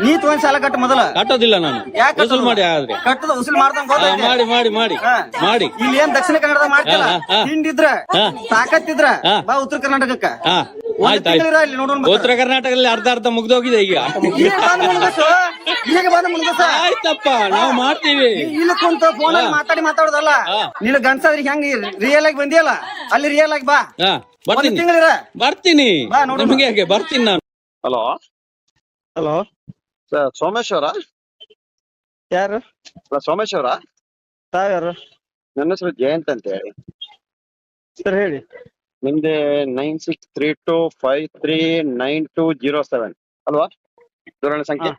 ನೀ ತಗೊಂಡ್ ಸಾಲ ಕಟ್ಟು ಮೊದಲ. ಕಟ್ಟೋದಿಲ್ಲ ನಾನು. ಯಾಕೆ ವಸೂಲ್ ಮಾಡಿ ಆದ್ರೆ ಕಟ್ಟದ ವಸೂಲ್ ಮಾಡ್ದಂಗ್ ಗೊತ್ತೈತೆ. ಮಾಡಿ ಮಾಡಿ ಮಾಡಿ ಮಾಡಿ. ಇಲ್ಲಿ ಏನ್ ದಕ್ಷಿಣ ಕನ್ನಡದಾಗ ಮಾಡ್ತಿಲ್ಲ. ಹಿಂಡಿದ್ರ ತಾಕತ್ತಿದ್ರ ಬಾ ಉತ್ತರ ಕರ್ನಾಟಕಕ್ಕ. ಆಯ್ತು ಆಯ್ತು. ಇಲ್ಲಿ ನೋಡೋಣ. ಉತ್ತರ ಕರ್ನಾಟಕದಲ್ಲಿ ಅರ್ಧ ಮುಗ್ದೋಗಿದೆ ಈಗ. ಈಗ ಬಂದ ಮುನ್ಗಸ. ಆಯ್ತಪ್ಪ, ನಾವು ಮಾಡ್ತೀವಿ. ಇಲ್ಲಿ ಕುಂತ ಫೋನ್ ಅಲ್ಲಿ ಮಾತಾಡೋದಲ್ಲ. ನೀನು ಗಂಡಸಾದ್ರಿ ಹೆಂಗ್ ರಿಯಲ್ ಆಗಿ ಬಂದಿಯಲ್ಲ, ಅಲ್ಲಿ ರಿಯಲ್ ಆಗಿ ಬಾ. ಬರ್ತೀನಿ ತಿಂಗಳಿರ ಬರ್ತೀನಿ. ಬಾ ನೋಡು. ನಿಮಗೆ ಹೇಗೆ ಬರ್ತೀನಿ ನಾನು. Hello hello sir, Someshwara? ಯಾರು ಸೋಮೇಶ್ವರ? ತಾವ್ಯಾರು? ನನ್ನ ಹೆಸರು ಜಯಂತ್ ಅಂತ ಹೇಳಿ. ಸರ್ ಹೇಳಿ. ನಿಮ್ದೆ 9632539207 ಅಲ್ವಾ ದೂರವಾಣಿ ಸಂಖ್ಯೆ?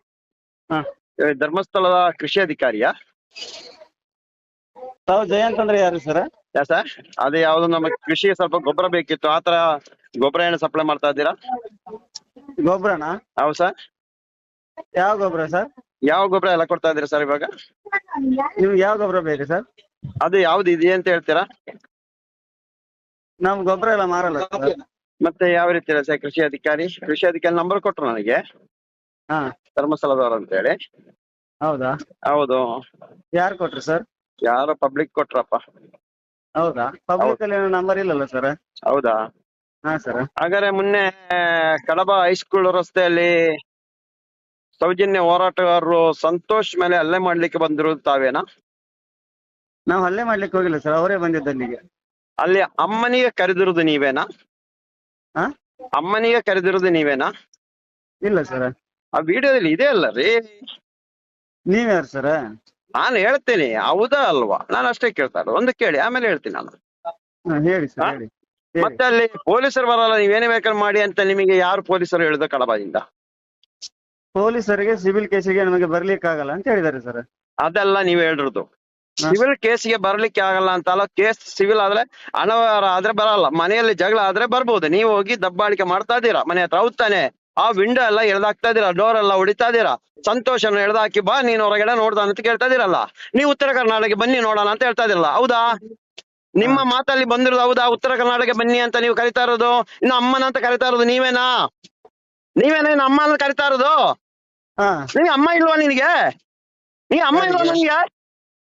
ಹಾ. ಧರ್ಮಸ್ಥಳದ ಕೃಷಿ ಅಧಿಕಾರಿಯಾ? ತಾವು ಜಯಂತ್ ಅಂದ್ರೆ ಯಾರು ಸರ್? ಯಾ ಸರ್, ಅದೇ ಯಾವ್ದು ನಮ್ಮ ಕೃಷಿಗೆ ಸ್ವಲ್ಪ ಗೊಬ್ಬರ ಬೇಕಿತ್ತು, ಆತರ ಗೊಬ್ಬರ ಏನು ಸಪ್ಲೈ ಮಾಡ್ತಾ ಇದ್ದೀರಾ? ಗೊಬ್ಬರನಾ? ಹೌದು ಸರ್. ಯಾವ ಗೊಬ್ಬರ ಸರ್? ಯಾವ ಗೊಬ್ಬರ ಎಲ್ಲ ಕೊಡ್ತಾ ಇದ್ದೀರಾ ಸರ್ ಇವಾಗ? ನಿಮ್ಗೆ ಯಾವ ಗೊಬ್ಬರ ಬೇಕು ಸರ್? ಅದು ಯಾವ್ದು ಇದೆ ಅಂತ ಹೇಳ್ತೀರಾ? ನಮ್ ಗೊಬ್ಬರ ಎಲ್ಲ ಮಾರಲ್ಲ ಸರ್. ಮತ್ತೆ ಯಾವ ರೀತಿ ಇಲ್ಲ ಸರ್? ಕೃಷಿ ಅಧಿಕಾರಿ ನಂಬರ್ ಕೊಟ್ರು ನನಗೆ, ಹಾ. ಧರ್ಮಸ್ಥಳದವ್ರು ಅಂತ ಹೇಳಿ. ಹೌದಾ? ಹೌದು. ಯಾರು ಕೊಟ್ರು ಸರ್? ಯಾರೋ ಪಬ್ಲಿಕ್ ಕೊಟ್ರಪ್ಪ. ಹೌದಾ? ಪಬ್ಲಿಕ್ ಅಲ್ಲಿ ನಂಬರ್ ಇಲ್ಲಲ್ಲ ಸರ್? ಹೌದಾ? ಹಾ ಸರ್. ಹಾಗಾದ್ರೆ ಮೊನ್ನೆ ಕಡಬ ಹೈಸ್ಕೂಲ್ ರಸ್ತೆಯಲ್ಲಿ ಸೌಜನ್ಯ ಹೋರಾಟಗಾರರು ಸಂತೋಷ್ ಮೇಲೆ ಹಲ್ಲೆ ಮಾಡ್ಲಿಕ್ಕೆ ಬಂದಿರೋದು ತಾವೇನಾ? ನಾವ್ ಹಲ್ಲೆ ಮಾಡ್ಲಿಕ್ಕೆ ಹೋಗಿಲ್ಲ ಸರ್, ಅವರೇ ಬಂದಿದ್ದ ಅಲ್ಲಿಗೆ. ಅಲ್ಲಿ ಅಮ್ಮನಿಗೆ ಕರೆದಿರೋದು ನೀವೇನಾ? ಹಾ? ಅಮ್ಮನಿಗೆ ಕರೆದಿರೋದು ನೀವೇನಾ? ಇಲ್ಲ ಸರ್. ಆ ವಿಡಿಯೋದಲ್ಲಿ ಇದೆ ಅಲ್ಲ ರೀ. ನೀವ್ಯಾರು ಸರ್? ನಾನು ಹೇಳ್ತೀನಿ, ಹೌದಾ ಅಲ್ವಾ? ನಾನು ಅಷ್ಟೇ ಕೇಳ್ತಾ ಇರೋದು. ಒಂದು ಕೇಳಿ ಆಮೇಲೆ ಹೇಳ್ತೀನಿ ನಾನು. ಹೇಳಿ ಸರ್ ಹೇಳಿ. ಮತ್ತೆ ಅಲ್ಲಿ ಪೊಲೀಸರು ಬರಲ್ಲ, ನೀವೇನೇ ಬೇಕಾದ್ರೆ ಮಾಡಿ ಅಂತ ನಿಮಗೆ ಯಾರು ಪೊಲೀಸರು ಹೇಳಿದ ಕಡಬದಿಂದ? ಪೊಲೀಸರಿಗೆ ಸಿವಿಲ್ ಕೇಸಿಗೆ ನಮಗೆ ಬರ್ಲಿಕ್ಕೆ ಆಗಲ್ಲ ಅಂತ ಹೇಳಿದ್ದಾರೆ ಸರ್. ಅದೆಲ್ಲ ನೀವು ಹೇಳಿರೋದು. ಸಿವಿಲ್ ಕೇಸಿಗೆ ಬರ್ಲಿಕ್ಕೆ ಆಗಲ್ಲ ಅಂತ ಅಲ್ಲ. ಕೇಸ್ ಸಿವಿಲ್ ಆದ್ರೆ ಅನವರ ಆದ್ರೆ ಬರಲ್ಲ, ಮನೆಯಲ್ಲಿ ಜಗಳ ಆದ್ರೆ ಬರ್ಬೋದು. ನೀವು ಹೋಗಿ ದಬ್ಬಾಳಿಕೆ ಮಾಡ್ತಾ ಇದ್ದೀರಾ ಮನೆ ಹತ್ರ, ಹೌದ್ ತಾನೆ? ಆ ವಿಂಡೋ ಎಲ್ಲ ಎಳ್ದಾಕ್ತಾ ಇದೀರಾ, ಡೋರ್ ಎಲ್ಲ ಹೊಡಿತಾ ಇದೀರಾ, ಸಂತೋಷನ ಎಳ್ದಾಕಿ ಬಾ ನೀನ್ ಹೊರಗಡೆ ನೋಡ್ದ ಅಂತ ಕೇಳ್ತಾ ಇದೀರಲ್ಲ. ನೀವು ಉತ್ತರ ಕರ್ನಾಟಕ ಬನ್ನಿ ನೋಡೋಣ ಅಂತ ಹೇಳ್ತಾ ಇದಿರಲ್ಲ, ಹೌದಾ? ನಿಮ್ಮ ಮಾತಲ್ಲಿ ಬಂದಿರೋದು ಹೌದಾ? ಉತ್ತರ ಕರ್ನಾಟಕ ಬನ್ನಿ ಅಂತ ನೀವು ಕರಿತಾ ಇರೋದು. ಇನ್ನು ಅಮ್ಮನ ಅಂತ ಕರಿತಾ ಇರೋದು ನೀವೇನಾ? ಇನ್ನು ಅಮ್ಮನ ಕರಿತಾ ಇರೋದು? ನಿನಗೆ ಅಮ್ಮ ಇಲ್ವಾ? ನಿನಗೆ ಅಮ್ಮ ಇಲ್ವಾ?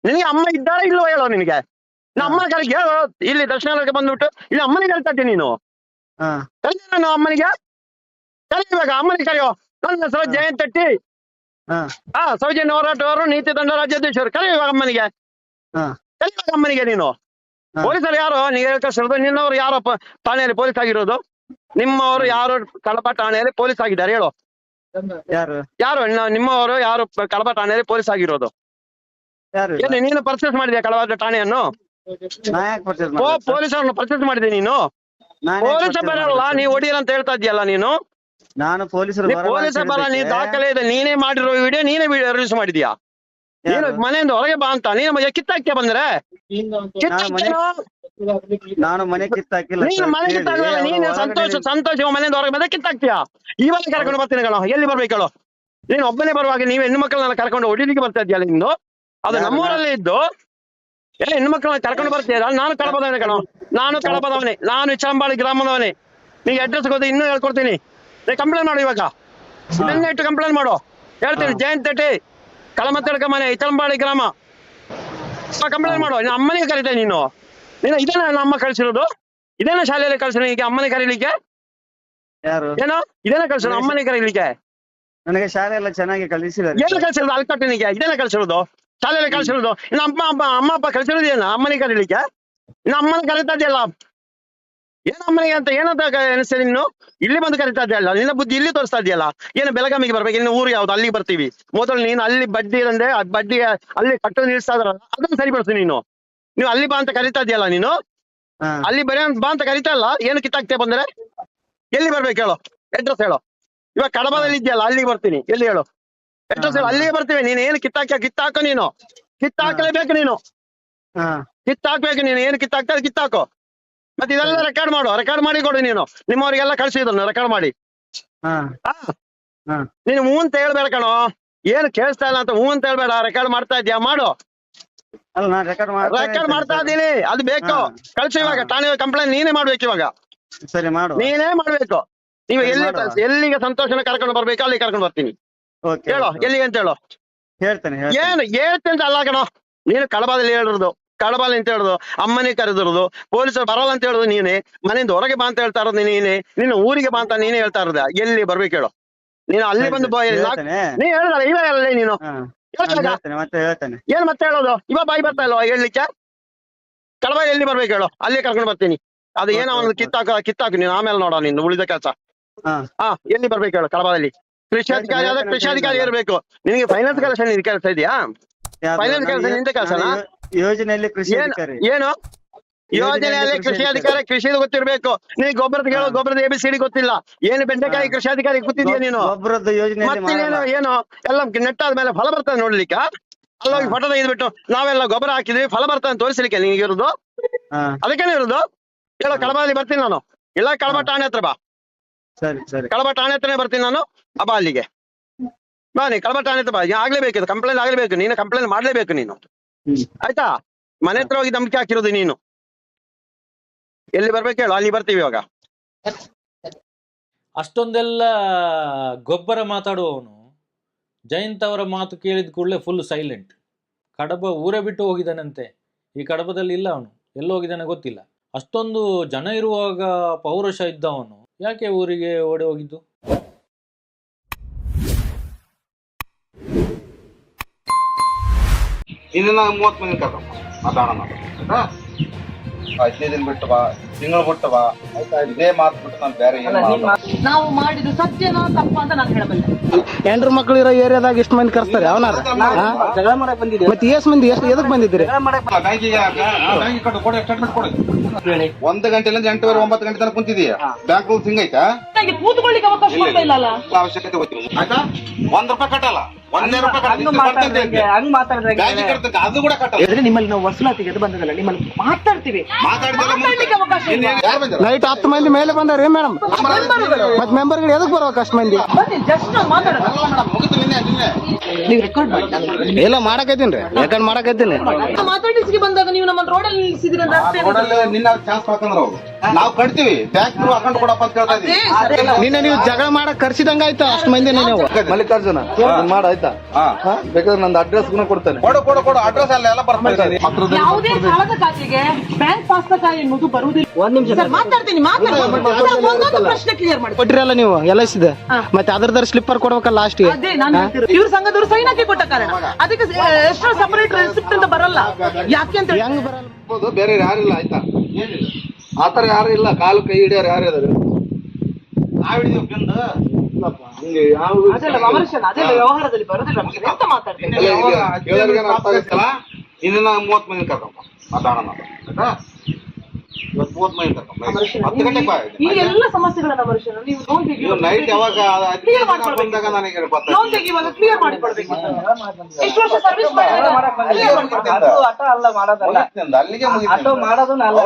ನಿನಗೆ ಅಮ್ಮ ಇದ್ದಾರಾ ಇಲ್ವಾ ಹೇಳೋ? ನಿನಗೆ ಅಮ್ಮನ ಕರೆಗೆ ಹೇಳೋ. ಇಲ್ಲಿ ದಕ್ಷಿಣ ಕನ್ನಡಕ್ಕೆ ಬಂದ್ಬಿಟ್ಟು ಇಲ್ಲಿ ಅಮ್ಮನಿಗೆ ಹೇಳ್ತಾ ಇದ್ದೀನಿ ನೀನು. ಕರೀ ನಾನು ಅಮ್ಮನಿಗೆ, ಕರೀವಾಗ ಅಮ್ಮನಿಗೆ ಕರೆಯೋ. ನನ್ನ ಹೆಸರು ಜಯಂತ್ ತಟ್ಟಿ, ಸೌಜನ್ಯ ಹೋರಾಟಗಾರರು, ನೀತಿ ದಂಡ ರಾಜ್ಯಾಧ್ಯಕ್ಷರು. ಕರೆಯುವಾಗ ಅಮ್ಮನಿಗೆ, ಕರೆಯುವಾಗ ಅಮ್ಮನಿಗೆ. ನೀನು ಪೊಲೀಸರು ಯಾರು? ನೀವು ಕಳಿಸಿರೋದು ನಿನ್ನವರು ಯಾರಪ್ಪ ಠಾಣೆಯಲ್ಲಿ ಪೊಲೀಸ್ ಆಗಿರೋದು? ನಿಮ್ಮವರು ಯಾರು ಕಡಬ ಠಾಣೆಯಲ್ಲಿ ಪೊಲೀಸ್ ಆಗಿದ್ದಾರೆ ಹೇಳು? ಯಾರು ನಿಮ್ಮವರು ಯಾರು ಕಡಬ ಠಾಣೆಯಲ್ಲಿ ಪೊಲೀಸ್ ಆಗಿರೋದು? ಏನು ನೀನು ಪರ್ಚೇಸ್ ಮಾಡಿದ್ಯಾ ಕಡಬ ಠಾಣೆಯನ್ನು? ಪೊಲೀಸರನ್ನು ಪರ್ಚೇಸ್ ಮಾಡಿದೆ ನೀನು? ಪೊಲೀಸರು ಬರಲ್ಲ, ನೀವು ಹೊಡಿಯಲ್ಲ ಅಂತ ಹೇಳ್ತಾ ಇದೆಯಲ್ಲ ನೀನು. ನಾನು ಪೊಲೀಸರು ಬರ, ನೀ ದಾಖಲೆ ಇದೆ, ನೀನೇ ಮಾಡಿರೋ ವಿಡಿಯೋ ನೀನೇ ರಿಲೀಸ್ ಮಾಡಿದ್ಯಾ? ನೀನು ಮನೆಯಿಂದ ಹೊರಗೆ ಬಾ ಅಂತ ನೀನು ಕಿತ್ತಾಕ್ತಿಯ ಬಂದ್ರೆ? ನಾನು ಮನೆ ಕಿತ್ತಾಕಿಲ್ಲ. ನೀನು ಮನೆ ಕಿತ್ತಾಗಲ್ಲ, ನೀನು ಸಂತೋಷ ಮನೆಯಿಂದ ಹೊರಗೆ ಬಂದ್ರೆ ಕಿತ್ತಾಕ್ತಿಯಾ? ಇವಾಗ ಕರ್ಕೊಂಡು ಬರ್ತೀನಿ ಕಣೋ. ಎಲ್ಲಿ ಬರ್ಬೇಕು ಹೇಳು? ನೀನು ಒಬ್ಬನೇ ಬರುವಾಗ ನೀವು ಹೆಣ್ಣು ಮಕ್ಕಳನ್ನ ಕರ್ಕೊಂಡು ಹೊಡಿಲಿಕ್ಕೆ ಬರ್ತಾ ಇದೆಯಲ್ಲ ನಿಂದು? ಅದು ನಮ್ಮೂರಲ್ಲಿ ಇದ್ದು ಹೆಣ್ಣು ಮಕ್ಕಳನ್ನ ಕರ್ಕೊಂಡು ಬರ್ತೀಯಲ್ಲ. ನಾನು ಕಡಬದವನೇ ಕಣೋ, ನಾನು ಕಡಬದವನೇ, ನಾನು ಇಚಲಂಬಾಳಿ ಗ್ರಾಮದವನೇ. ನಿಂಗೆ ಅಡ್ರೆಸ್ ಗೊತ್ತಾ? ಇನ್ನೂ ಹೇಳ್ಕೊಡ್ತೀನಿ. ನೀ ಕಂಪ್ಲೇಂಟ್ ಮಾಡು ಇವಾಗ, ನನ್ನ ಇಟ್ಟು ಕಂಪ್ಲೇಂಟ್ ಮಾಡು. ಹೇಳ್ತೀನಿ, ಜಯಂತ್ ತಟ್ಟಿ, ಕಳಮತ್ತಡ್ಕ ಮನೆ, ಇಚಲಂಬಾಳಿ ಗ್ರಾಮ. ಕಂಪ್ಲೇಂಟ್ ಮಾಡು. ನಿನ್ನ ಅಮ್ಮನಿಗೆ ಕರೀತೇನೆ. ನೀನು ಇದೇನ ನನ್ನ ಅಮ್ಮ ಕಳ್ಸಿರೋದು? ಇದೇನ ಶಾಲೆಯಲ್ಲಿ ಕಳ್ಸಿರೋ ಈಗ ಅಮ್ಮನಿಗೆ ಕರೀಲಿಕ್ಕೆ? ಏನೋ ಇದೇನ ಕಳ್ಸಿರೋ ಅಮ್ಮನಿಗೆ ಕರೀಲಿಕ್ಕೆ? ನನಗೆ ಶಾಲೆ ಎಲ್ಲ ಚೆನ್ನಾಗಿ ಕಲಿಸಿದ್ದಾರೆ. ಏನು ಕಳ್ಸಿರೋದು? ಅಲ್ಲಿ ಕಟ್ಟನಿಗೆ ಇದೇನ ಕಳ್ಸಿರೋದು? ಶಾಲೆಯಲ್ಲಿ ಕಳ್ಸಿರೋದು? ಇನ್ನು ಅಮ್ಮ ಅಪ್ಪ ಕಳ್ಸಿರೋದು ಏನು ಅಮ್ಮನಿಗೆ ಕರೀಲಿಕ್ಕೆ? ಇನ್ನು ಅಮ್ಮನ ಕರೀತಾ ಇದೆಯಲ್ಲ, ಏನು ಅಮ್ಮನಿಗೆ ಅಂತ ಏನಂತ ಅನಿಸ್ತದೆ? ನೀನು ಇಲ್ಲಿ ಬಂದು ಕರೀತಾ ಇದೆಯಲ್ಲ, ನಿನ್ನ ಬುದ್ಧಿ ಇಲ್ಲಿ ತೋರಿಸ್ತಾ ಇದೆಯಲ್ಲ. ಏನು ಬೆಳಗಾಮಿಗೆ ಬರ್ಬೇಕು? ಇನ್ನು ಊರು ಯಾವ್ದು? ಅಲ್ಲಿಗೆ ಬರ್ತೀವಿ. ಮೊದಲು ನೀನು ಅಲ್ಲಿ ಬಡ್ಡಿ ಇರಂದ್ರೆ ಬಡ್ಡಿ ಅಲ್ಲಿ ಕಟ್ಟೋ ನಿಲ್ಸ್ತಾ ಇದ್ರಲ್ಲ, ಅದನ್ನ ಸರಿಪಡಿಸ್ತೀನಿ. ನೀವು ಅಲ್ಲಿ ಬಾ ಅಂತ ಕರೀತಾ ಇದೆಯಲ್ಲ, ನೀನು ಅಲ್ಲಿ ಬರೀ ಬಾ ಅಂತ ಕರೀತಾ ಇಲ್ಲ. ಏನು ಕಿತ್ತಾಕ್ತೇ ಬಂದ್ರೆ? ಎಲ್ಲಿ ಬರ್ಬೇಕು ಹೇಳು? ಅಡ್ರೆಸ್ ಹೇಳು. ಇವಾಗ ಕಡಬದಲ್ಲಿ ಇದೆಯಲ್ಲ, ಅಲ್ಲಿಗೆ ಬರ್ತೀನಿ. ಎಲ್ಲಿ ಹೇಳು? ಅಡ್ರೆಸ್ ಹೇಳು, ಅಲ್ಲಿಗೆ ಬರ್ತೀವಿ. ನೀನು ಏನು ಕಿತ್ತಾಕೋ? ನೀನು ಕಿತ್ತಾಕಲೇಬೇಕು. ನೀನು ಕಿತ್ತಾಕ್ಬೇಕು. ನೀನು ಏನು ಕಿತ್ತಾಕ್ತಾ ಕಿತ್ತಾಕೋ. ಮತ್ತೆ ಇದೆಲ್ಲ ರೆಕಾರ್ಡ್ ಮಾಡು, ರೆಕಾರ್ಡ್ ಮಾಡಿ ಕೊಡು. ನೀನು ನಿಮ್ಮವರಿಗೆಲ್ಲ ಕಳ್ಸಿದ್ರು ರೆಕಾರ್ಡ್ ಮಾಡಿ. ನೀನು ಹೂ ಅಂತ ಹೇಳ್ಬೇಡ ಕಣೋ. ಏನು ಕೇಳಿಸ್ತಾ ಇಲ್ಲ ಅಂತ ಹೂ ಅಂತ ಹೇಳ್ಬೇಡ. ರೆಕಾರ್ಡ್ ಮಾಡ್ತಾ ಇದ್ಯಾ? ಮಾಡು. ರೆಕಾರ್ಡ್ ಮಾಡ್ತಾ ಇದ್ದೀನಿ, ಅದು ಬೇಕು. ಕಳ್ಸಿ ಇವಾಗ ಠಾಣೆ ಕಂಪ್ಲೇಂಟ್ ನೀನೇ ಮಾಡ್ಬೇಕು. ಇವಾಗ ಸರಿ ಮಾಡು, ನೀನೇ ಮಾಡ್ಬೇಕು. ನೀವು ಎಲ್ಲಿಗೆ ಸಂತೋಷನ ಕರ್ಕೊಂಡು ಬರ್ಬೇಕು ಅಲ್ಲಿ ಕರ್ಕೊಂಡು ಬರ್ತೀನಿ. ಓಕೆ ಹೇಳು ಎಲ್ಲಿಗೆ ಅಂತ ಹೇಳು. ಹೇಳ್ತೇನೆ ಏನು ಹೇಳ್ತೇನೆ ಅಂತ ಅಲ್ಲ ಕಣೋ, ನೀನು ಕಡಬದಲ್ಲಿ ಹೇಳಿರೋದು, ಕಡಬಲ್ಲಿ ಅಂತ ಹೇಳುದು, ಅಮ್ಮನಿಗೆ ಕರೆದಿರೋದು, ಪೊಲೀಸರು ಬರಲ್ಲ ಅಂತ ಹೇಳುದು ನೀನೆ, ಮನೆಯಿಂದ ಹೊರಗೆ ಬಾ ಅಂತ ಹೇಳ್ತಾ ಇರೋದು ನೀನೆ, ನಿನ್ನ ಊರಿಗೆ ಬಾ ಅಂತ ನೀನೇ ಹೇಳ್ತಾ ಇರೋದ. ಎಲ್ಲಿ ಬರ್ಬೇಕು ಹೇಳು ನೀನು? ಅಲ್ಲಿ ಬಂದು ನೀ ಹೇಳುದಲ್ಲ ಇವಾಗ ಅಲ್ಲೇ ನೀನು ಮತ್ತೆ ಹೇಳ್ತೇನೆ. ಏನ್ ಮತ್ತೆ ಹೇಳೋದು? ಇವಾಗ ಬಾಯಿ ಬರ್ತಾ ಇಲ್ವಾ ಹೇಳ್ಲಿಕ್ಕೆ? ಕಡಬ ಎಲ್ಲಿ ಬರ್ಬೇಕು ಹೇಳು, ಅಲ್ಲೇ ಕರ್ಕೊಂಡು ಬರ್ತೀನಿ. ಅದು ಏನೋ ಒಂದು ಕಿತ್ತಾಕು ನೀನು, ಆಮೇಲೆ ನೋಡ ನಿನ್ನ ಉಳಿದ ಕೆಲಸ. ಹಾ ಎಲ್ಲಿ ಬರ್ಬೇಕು ಹೇಳು ಕಡಬದಲ್ಲಿ? ಕೃಷಿ ಅಧಿಕಾರಿ ಆದ್ರೆ ಕೃಷಿ ಅಧಿಕಾರಿ ಇರ್ಬೇಕು. ನಿನಗೆ ಫೈನಾನ್ಸ್ ಕೆಲಸ ಇದೆಯಾ? ಫೈನಾನ್ಸ್ ಕೆಲಸ ನಿಂದ ಕೆಲಸನಾ? ಯೋಜನೆಯಲ್ಲಿ ಕೃಷಿ ಅಧಿಕಾರಿ ಏನು ಯೋಜನೆಯಲ್ಲಿ ಕೃಷಿ ಅಧಿಕಾರಿ? ಕೃಷಿ ಗೊತ್ತಿರ್ಬೇಕು. ನೀನ್ ಗೊಬ್ಬರದ ಕೇಳೋ, ಗೊಬ್ಬರದ ABCD ಗೊತ್ತಿಲ್ಲ. ಏನು ಬೆಂಡೆಕಾಯಿ ಕೃಷಿ ಅಧಿಕಾರಿ ಗೊತ್ತಿದ್ಯಾ ನೀನು? ಗೊಬ್ಬರದ ಯೋಜನೆ ಮತ್ತೇನು ಏನು ಎಲ್ಲ ನೆಟ್ಟಾದ್ಮೇಲೆ ಫಲ ಬರ್ತದೆ ನೋಡ್ಲಿಕ್ಕ? ಅಲ್ಲೋಗಿ ಫೋಟೋ ತೆಗೆದ್ಬಿಟ್ಟು ನಾವೆಲ್ಲ ಗೊಬ್ಬರ ಹಾಕಿದ್ವಿ ಫಲ ಬರ್ತದೆ ಅಂತ ತೋರಿಸ್ಲಿಕ್ಕೆ ನಿನಗೆ ಇರುದು? ಅದಕ್ಕೇನೆ ಇರುದು? ಹೇಳೋ ಕಡಬಲ್ಲಿ ಬರ್ತೀನಿ ನಾನು, ಇಲ್ಲ ಕಡಬ ಠಾಣೆ ಹತ್ರ ಬಾ. ಸರಿ ಕಡಬ ಠಾಣೆ ಹತ್ರನೇ ಬರ್ತೀನಿ ನಾನು. ಬಾ ಅಲ್ಲಿಗೆ ಬಾ, ನೀ ಕಡಬ ಠಾಣೆ ಹತ್ರ ಬಾ. ಆಗ್ಲೇಬೇಕು, ಕಂಪ್ಲೇಂಟ್ ಆಗ್ಲೇಬೇಕು, ನೀನು ಕಂಪ್ಲೇಂಟ್ ಮಾಡ್ಲೇಬೇಕು ನೀನು, ಆಯ್ತಾ? ಮನೆ ಹತ್ರ ಹೋಗಿ ಧಮಕಿ ಹಾಕಿರೋದು ನೀನು. ಎಲ್ಲಿ ಬರ್ಬೇಕು ಹೇಳು, ಅಲ್ಲಿ ಬರ್ತೀವಿ ಇವಾಗ. ಅಷ್ಟೊಂದೆಲ್ಲ ಗೊಬ್ಬರ ಮಾತಾಡುವವನು ಜಯಂತ್ ಅವರ ಮಾತು ಕೇಳಿದ ಕೂಡಲೇ ಫುಲ್ ಸೈಲೆಂಟ್. ಕಡಬ ಊರೇ ಬಿಟ್ಟು ಹೋಗಿದ್ದಾನಂತೆ, ಈ ಕಡಬದಲ್ಲಿ ಇಲ್ಲ ಅವನು, ಎಲ್ಲೋ ಹೋಗಿದ್ದಾನೆ ಗೊತ್ತಿಲ್ಲ. ಅಷ್ಟೊಂದು ಜನ ಇರುವಾಗ ಪೌರುಷ ಇದ್ದವನು ಯಾಕೆ ಊರಿಗೆ ಓಡಿ ಹೋಗಿದ್ದು? ಇನ್ನು 30 ಮಂದಿ ಕರ್ಕೊಂಡ್ ಮಾತಾಡೋಣ. 15 ದಿನ ಬಿಟ್ಟು ಬಾ, ತಿಂಗಳು ಬಿಟ್ಟು ಬಾ, ಆಯ್ತಾ? ಇದೇ ಮಾತು ಬಿಟ್ಟು ನಾನು ಬೇರೆ ನಾವು ಮಾಡಿದ್ದು ಸತ್ಯನೋ ತಪ್ಪ ಅಂತ ನಾನು ಹೇಳಬಲ್ಲೆ. ಹೆಂಡ್ರು ಮಕ್ಳು ಇರೋ ಏರಿಯಾದಾಗ ಎಷ್ಟು ಮಂದಿ ಕರ್ಸ್ತಾರೆ ಅವನಾರ? ಜಗಳ ಮಾಡಕ್ ಬಂದಿದೆ. ಮತ್ತೆ ಎಷ್ಟ್ ಮಂದಿ ಎದಕ್ ಬಂದಿದ್ದೀರಿ? ಒಂದು ಗಂಟೆಲಿಂದ 8:30 9 ಗಂಟೆ ತನಕ ಕುಂತಿದೀಯ. Bank rules ಹಿಂಗೈತಾ? ನನಗೆ ಕೂತ್ಕೊಳ್ಳಿಕ್ಕೆ ಅವಕಾಶ ಕೊಡ್ತಾ ಇಲ್ಲಲ್ಲ. ಅವಶ್ಯಕತೆ ಗೊತ್ತಿಲ್ಲ ಆಯ್ತಾ? 1 ರೂಪಾಯಿ ಕಟ್ಟಲ್ಲ, 1 ರೂಪಾಯಿ ಹಂಗ್ ಮಾತಾಡಿದ್ರೆ ಅದು ಕೂಡ ಕಟ್ಟಲ್ಲ. ನಿಮ್ಮಲ್ಲಿ ನಾವು ವಸೂಲಾತಿಗೆ ಅದು ಬಂದದಲ್ಲ, ನಿಮ್ಮಲ್ಲಿ ಮಾತಾಡ್ತೀವಿ, ಮಾತಾಡ್ಲಿಕ್ಕೆ ಅವಕಾಶ ಇಲ್ಲ. ನೈಟ್ 10 ಮಂದಿ ಮೇಲೆ ಬಂದಾರೆ ಮೇಡಮ್. ಮತ್ ಮೆಂಬರ್ಗಳು ಎದಕ್ ಬರ್ಬೇಕು ಅಷ್ಟ್ ಮಂದಿ? ಬನ್ನಿ ಜಸ್ಟ್ ನಾವು ಮಾತಾಡೋದು. ನೀವು ರೆಕಾರ್ಡ್ ಮಾಡಿ. ಎಲ್ಲ ಮಾಡಕತ್ತೀನಿ ರೀ, ಯಾಕಂಡ್ ಮಾಡಕತ್ತೀನಿ. ಮಾತಾಡಿಸಿಗೆ ಬಂದಾಗ ನೀವು ನಮ್ಮನ್ನ ರೋಡಲ್ಲಿ ನಿಲ್ಸಿದ್ರಿ ಅಂದ್ರೆ ಅರ್ಥ ಏನು? ರೋಡಲ್ಲಿ ನಿನ್ನ ಚಾನ್ಸ್ ಹಾಕಂದ್ರ ಅವ್ರು ನಾವು ಕಟ್ತೀವಿ, ಬ್ಯಾಂಕ್ ಅಕೌಂಟ್ ಕೊಡಪ್ಪ ಅಂತ ಕೇಳ್ತಾ ಇದೀವಿ. ನಿನ್ನೆ ನೀವು ಜಗಳ ಮಾಡಕ್ ಕರ್ಸಿದಂಗ ಆಯ್ತಾ ಅಷ್ಟ್ ಮಂದಿ? ನೀವು ಮಲ್ಲಿಕಾರ್ಜುನ ಮಾಡ ಆಯ್ತಾ? ಬೇಕಾದ್ರೆ ನಂದು ಅಡ್ರೆಸ್ ಕೊಡ್ತೇನೆ. ಕೊಡು ಅಡ್ರೆಸ್ ಎಲ್ಲ ಬರ್ತಾರೆ. ಯಾವುದೇ ಸಾಲದ ಖಾತೆಗೆ ಬ್ಯಾಂಕ್ ಪಾಸ್ಬುಕ್ ಎನ್ನುವುದು ಬರುವುದಿಲ್ಲ. ಒಂದ್ ನಿಮಿಷ ಸರ್ ಮಾತಾಡ್ತೀನಿ, ಒಂದೊಂದು ಪ್ರಶ್ನೆ ಕ್ಲಿಯರ್ ಮಾಡಿ. ಕೊಟ್ಟಿರಲ್ಲ ನೀವು LIC ಮತ್ತೆ ಅದ್ರದ್ರ ಸ್ಲಿಪ್ಪರ್ ಕೊಡ್ಬೇಕಲ್ಲ ಲಾಸ್ಟ್ ಗೆ. ಅದೇ ನಾನು ಇವ್ರ ಸಂಘದವರು ಸೈನ್ ಹಾಕಿ ಕೊಟ್ಟ ಕಾರಣ ಅದಕ್ಕೆ ಎಷ್ಟೋ ಸಪರೇಟ್ ರೆಸಿಪ್ಟ್ ಅಂತ ಬರಲ್ಲ. ಯಾಕೆ ಅಂತ ಹೇಳಿ ಹೆಂಗ್ ಬರಲ್ಲ? ಬೇರೆ ಯಾರಿಲ್ಲ ಆಯ್ತಾ? ಆತರ ಯಾರು ಇಲ್ಲ, ಕಾಲು ಕೈ ಹಿಡಿಯೋರು ಯಾರು ಇದಾರೆ? ಅದೆಲ್ಲ ಅಮರ್ಷನ್, ಅದೆಲ್ಲ ವ್ಯವಹಾರದಲ್ಲಿ ಬರುದಿಲ್ಲ. ಎಂತ ಮಾತಾಡ್ತೀನಿ? ಇನ್ನ 30 ಮಂದಿ ಕರ್ಕೊಂಬ ಮಾತಾಡೋಣ. ಇವತ್ತು 30 ಮಂದಿ ಕರ್ಕೊಂಬ. 10 ಗಂಟೆಗೆ ಬಾ. ಈ ಎಲ್ಲ ಸಮಸ್ಯೆಗಳನ್ನ ಅಮರ್ಷನ್ ನೀವು ಲೋನ್ ತೆಗಿಯುವಾಗ ನೈಟ್ ಯಾವಾಗ ಕ್ಲಿಯರ್ ಮಾಡ್ಕೊಳ್ಬೇಕು. ಲೋನ್ ತೆಗಿಯುವಾಗ ಕ್ಲಿಯರ್ ಮಾಡಿಕೊಡ್ಬೇಕು. ಎಷ್ಟು ವರ್ಷ ಸರ್ವಿಸ್ ಮಾಡಿದಾಗ ಆಟ ಅಲ್ಲ ಮಾಡೋದಲ್ಲ, ಅಲ್ಲಿಗೆ ಆಟೋ ಮಾಡೋದು ನಾವ್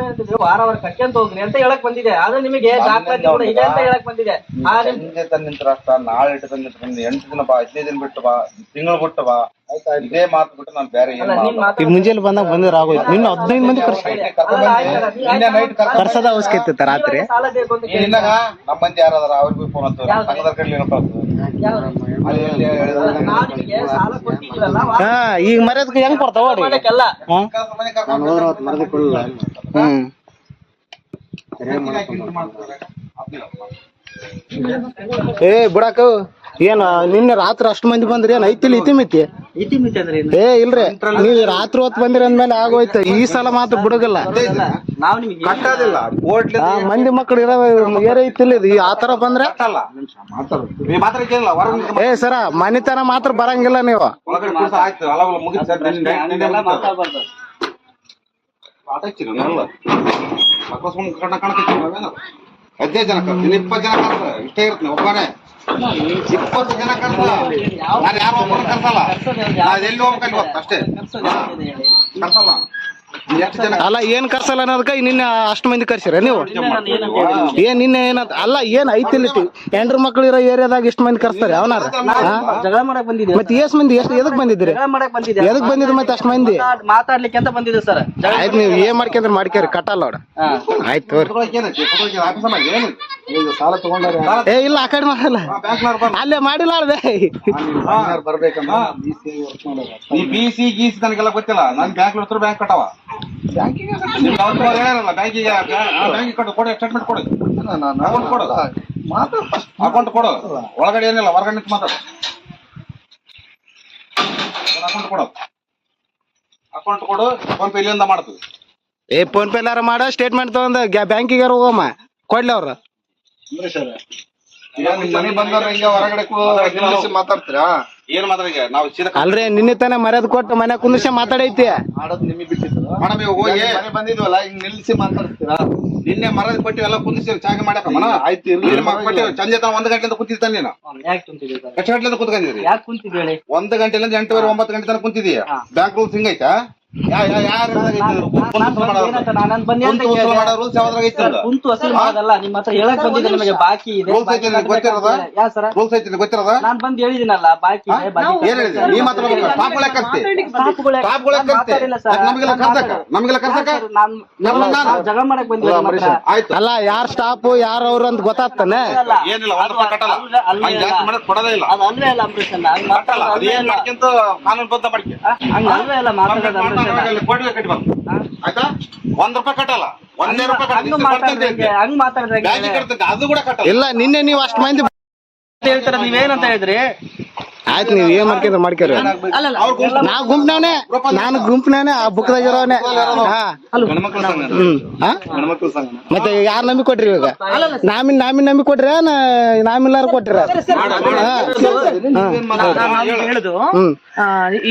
ಹೇಳ್ತಿದ್ವಿ ವಾರ ಕಟ್ಕೊಂತ ಹೋಗ್ರಿ ಅಂತ ಹೇಳಕ್ ಬಂದಿದೆ. ಆದ್ರೆ ನಿಮಗೆ ದಾಖಲಾತಿ ಕೂಡ ಇದೆ ಅಂತ ಹೇಳಕ್ ಬಂದಿದೆ. ತಂದಿತ್ರ ಅಷ್ಟ ನಾಳೆ ಇಟ್ಟು ತಂದಿಟ್ಟು 8 ದಿನ ಬಾ, 15 ದಿನ ಬಿಟ್ಟು ಬಾ, ತಿಂಗಳು ಬಿಟ್ಟು ಬಾ, ಆಯ್ತಾ? ಇದೇ ಮಾತು ಬಿಟ್ಟು ನಾನು ಬೇರೆ ಈಗ ಮುಂಜಾನೆ ಬಂದಾಗ ಬಂದ್ರೆ ಆಗೋಯ್ತು. ನಿನ್ನ 15 ಮಂದಿ ಕರ್ಸದ ಅವಶ್ಯಕತೆ ಇತ್ತ ರಾತ್ರಿ. ಸಾಲ ಬೇಕು ಅಂತ ನಿನ್ನಾಗ ನಮ್ಮ ಮಂದಿ ಯಾರದಾರ ಅವ್ರಿಗೆ ಫೋನ್ ಹಚ್ಚು, ಸಂಘದ ಕಡೆ ಸಾಲ ಕೊಟ್ಟಿದ್ದೀವಲ್ಲ ಹಾ ಈಗ ಮರ್ಯಾದಕ್ಕೆ ಹೆಂಗ್ ಕೊಡ್ತಾವ ಮಾಡಕ್ಕೆಲ್ಲ ಏ ಬಿಡಾಕ ಏನ್ ನಿನ್ನೆ ರಾತ್ರಿ ಅಷ್ಟ್ ಮಂದಿ ಬಂದ್ರಿ ಏನ್ ಐತಿಲ್ ಇತಿಮಿತಿ? ಏ ಇಲ್ರಿ, ನೀವ್ ರಾತ್ರಿ ಹೊತ್ತು ಬಂದಿರಿ ಅಂದ್ಮೇಲೆ ಆಗೋಯ್ತು. ಈ ಸಲ ಮಾತ್ರ ಬಿಡಗಲ್ಲ. ನಾವ್ ನಿಮ್ಗೆ ಕಟ್ಟೋದಿಲ್ಲ. ಮಂದಿ ಮಕ್ಳು ಇರೋ ಏರ್ ಐತಿಲ್ಲ ಇದು. ಆತರ ಬಂದ್ರೆ ಏ ಸರ ಮನಿತನ ಮಾತ್ರ ಬರಂಗಿಲ್ಲ ನೀವು. ಹದಿನೈದು ಜನ ಕರ್ತೀನಿ, 20 ಜನ ಕರ್ಸ ಇಷ್ಟೇ ಇರ್ತೀನಿ ಒಬ್ಬನೇ. 20 ಜನ ಕರ್ಸ ನಾನು ಯಾರು ಒಬ್ಬನ ಕರ್ಸಲ್ಲ. ಎಲ್ಲಿ ಹೋಗ್ಬೇಕಲ್ಲಿ ಗೊತ್ತ ಅಷ್ಟೇ ಕರ್ಸಲ್ಲ. ಎಷ್ಟು ಜನ ಅಲ್ಲ ಏನ್ ಕರ್ಸಲ್ಲ ಅನ್ನೋದಕ್ಕ ನಿನ್ನೆ ಅಷ್ಟ್ ಮಂದಿ ಕರ್ಸಿರ ನೀವು? ಏನ್ ನಿನ್ನೆ ಏನಂತ ಅಲ್ಲ ಏನ್ ಐತಿಲ್ಲ ಹೆಂಡ್ರು ಮಕ್ಳು ಇರೋ ಏರಿಯಾದಾಗ ಇಷ್ಟ ಮಂದಿ ಕರ್ಸ್ತಾರೆ ಅವನಾರ? ಜಗಳ ಮಾಡಕ್ ಬಂದಿದೆ. ಮತ್ತೆ ಎಷ್ಟ್ ಮಂದಿ ಎದಕ್ ಬಂದಿದ್ರಿ? ಜಗಳ ಮಾಡಕ್ ಬಂದಿದೆ. ಎದಕ್ ಬಂದಿದ್ರು ಮತ್ತೆ ಅಷ್ಟ್ ಮಂದಿ? ಮಾತಾಡ್ಲಿಕ್ಕೆ ಅಂತ ಬಂದಿದೆ ಸರ್. ಆಯ್ತು, ನೀವ್ ಏನ್ ಮಾಡ್ಕೊಂಡ್ರೆ ಮಾಡ್ಕ್ಯಾರಿ, ಕಟ್ಟಲ್ಲ ನೋಡ. ಆಯ್ತು ಆಫೀಸಲ್ಲ ಏನು ಸಾಲ ತಗೊಂಡಾರೆ ಏ ಇಲ್ಲ ಆ ಕಡೆ ಮಾಡಲ್ಲ ಅಲ್ಲೇ ಮಾಡಿಲ್ಲ ಅಲ್ವೇ ಬರ್ಬೇಕಂದ್ರ ನೀ BC ಗೀಸಿ ನನಗೆಲ್ಲ ಗೊತ್ತಿಲ್ಲ ನನ್ ಬ್ಯಾಂಕ್ ಹತ್ರ ಬ್ಯಾಂಕ್ ಕಟ್ಟವ ಹೇಳಲ್ಲ ಬ್ಯಾಂಕಿಗೆ ಕಟ್ಟು ಕೊಡಿ ಸ್ಟೇಟ್ಮೆಂಟ್ ಕೊಡಿ ಅಕೌಂಟ್ ಕೊಡು ಅಕೌಂಟ್ ಕೊಡು ಒಳಗಡೆ ಏನಿಲ್ಲ ಹೊರಗಡೆ ನಿಂತು ಮಾತಾಡ ಅಕೌಂಟ್ ಕೊಡು ಅಕೌಂಟ್ ಕೊಡು ಫೋನ್ ಪೇ ಇಲ್ಲಿಂದ ಮಾಡ್ತೀವಿ ಏ ಫೋನ್ ಪೇ ಎಲ್ಲಾರ ಮಾಡ ಸ್ಟೇಟ್ಮೆಂಟ್ ತಗೊಂಡ್ ಬ್ಯಾಂಕಿಗೆ ಹೋಗಮ್ಮ ಕೊಡ್ಲಿ ಅವ್ರ ಈಗ ನಿಮ್ ಮನೆ ಬಂದವ್ರ ಹಿಂಗ ಹೊರಗಡೆ ನಿಲ್ಲಿಸಿ ಮಾತಾಡ್ತೀರಾ ಏನ್ ಮಾತಾಡಿಗೆ ನಾವು ಅಲ್ರಿ ನಿನ್ನೆ ತಾನೇ ಮರ್ಯಾದ ಕೊಟ್ಟು ಮನೆ ಕುಂದಿಸಿ ಮಾತಾಡೈತಿ ಮೇಡಮ್ ಹೋಗಿ ಬಂದಿದ್ವಲ್ಲ ಹಿಂಗ್ ನಿಲ್ಸಿ ಮಾತಾಡ್ತೀರಾ ನಿನ್ನೆ ಮರದ ಕೊಟ್ಟಿ ಎಲ್ಲ ಕುಂದಿಸಿ ಚಾಗ ಮಾಡಕ ಆಯ್ತು ಸಂಜೆ ತನ 1 ಗಂಟೆಯಿಂದ ಕುಂತಿರ್ತಾನೆ ನೀನು ಎಷ್ಟು ಗಂಟೆಯಿಂದ ಕುಂತ್ಕೊಂಡಿದ್ರಿ 1 ಗಂಟೆಯಿಂದ 8:30 9 ಗಂಟೆ ತನಕ ಕುಂತಿದೀಯ ಬ್ಯಾಂಕ್ ರೂಲ್ಸ್ ಹಿಂಗೈತಾ ಕುಂತು ವಸೂಲ್ ಮಾಡೋದಲ್ಲ ನಿಮ್ಮ ಹತ್ರ ಹೇಳಕ್ ಬಂದಿದ್ದೆ ನಿಮಗೆ ಬಾಕಿ ಇದೆ ರೂಲ್ಸ್ ಐತಿ ಗೊತ್ತಿರೋದ ನಾನ್ ಬಂದ್ ಹೇಳಿದಿನಲ್ಲ ಬಾಕಿ ಇದೆ ಏನ್ ಹೇಳಿದ್ರಿ ನೀ ಮಾತಾಡ್ಬೇಕು ಸ್ಟಾಫ್ಗಳೇ ಕರ್ಸ್ತಿ ನಮಗೆಲ್ಲ ಕರ್ಸಕ ಜಗಳ ಮಾಡಕ್ ಬಂದಿಲ್ಲ ಆಯ್ತು ಅಲ್ಲ ಯಾರ್ ಸ್ಟಾಪ್ ಯಾರ ಅವ್ರು ಅಂತ ಗೊತ್ತಾಗ್ತಾನೆ ಏನಿಲ್ಲ 1 ರೂಪಾಯಿ ಕಟ್ಟಲ್ಲ ಜಾಸ್ತಿ ಮಾಡೋದ್ ಕೊಡೋದೇ ಇಲ್ಲ ಅದು ಅಲ್ವೇ ಅಲ್ಲ ಅಂಬರೀಷ್ ಅಣ್ಣ ಹಂಗ್ ಕಟ್ಟಲ್ಲ ಅದೇನ್ ಮಾಡ್ಕೊಂತ ಕಾನೂನು ಬದ್ಧ ಮಾಡ್ಕೆ ಹಂಗ ಅಲ್ವೇ ಅಲ್ಲ ಮಾತಾಡೋದು ಅಂಬರೀಷ್ ಅಣ್ಣ ಕೋಟಿ ಕಟ್ಟಿ ಬಂದು ಆಯ್ತಾ 1 ರೂಪಾಯಿ ಕಟ್ಟಲ್ಲ 1 ರೂಪಾಯಿ ಹಂಗ್ ಮಾತಾಡಿದ್ರೆ ಬ್ಯಾಂಕ್ ಕಟ್ತಂತೆ ಅದು ಕೂಡ ಕಟ್ಟಲ್ಲ ಇಲ್ಲ ನಿನ್ನೆ ನೀವು ಅಷ್ಟ್ ಮಂದಿ ಹೇಳ್ತಾರ ನೀವೇನಂತ ಹೇಳಿದ್ರಿ ಆಯ್ತು ನೀವ್ ಏನ್ ಮಾಡ್ಕೊಂಡ್ರೆ ಮಾಡ್ಕೊರಿ ನಾ ಗುಂಪ್ನವನೇ ನಾನು ಗುಂಪ್ನವನೇ ಆ ಬುಕ್ದಾಗಿರೋನೆ ಮತ್ತೆ ಯಾರ್ ನಂಬಿ ಕೊಟ್ರಿ ಇವಾಗ ನಾಮಿನ್ ನಂಬಿ ಕೊಟ್ರಿ ನಾಮಿಲ್ಲಾರು ಕೊಟ್ರಿ ಹೇಳುದು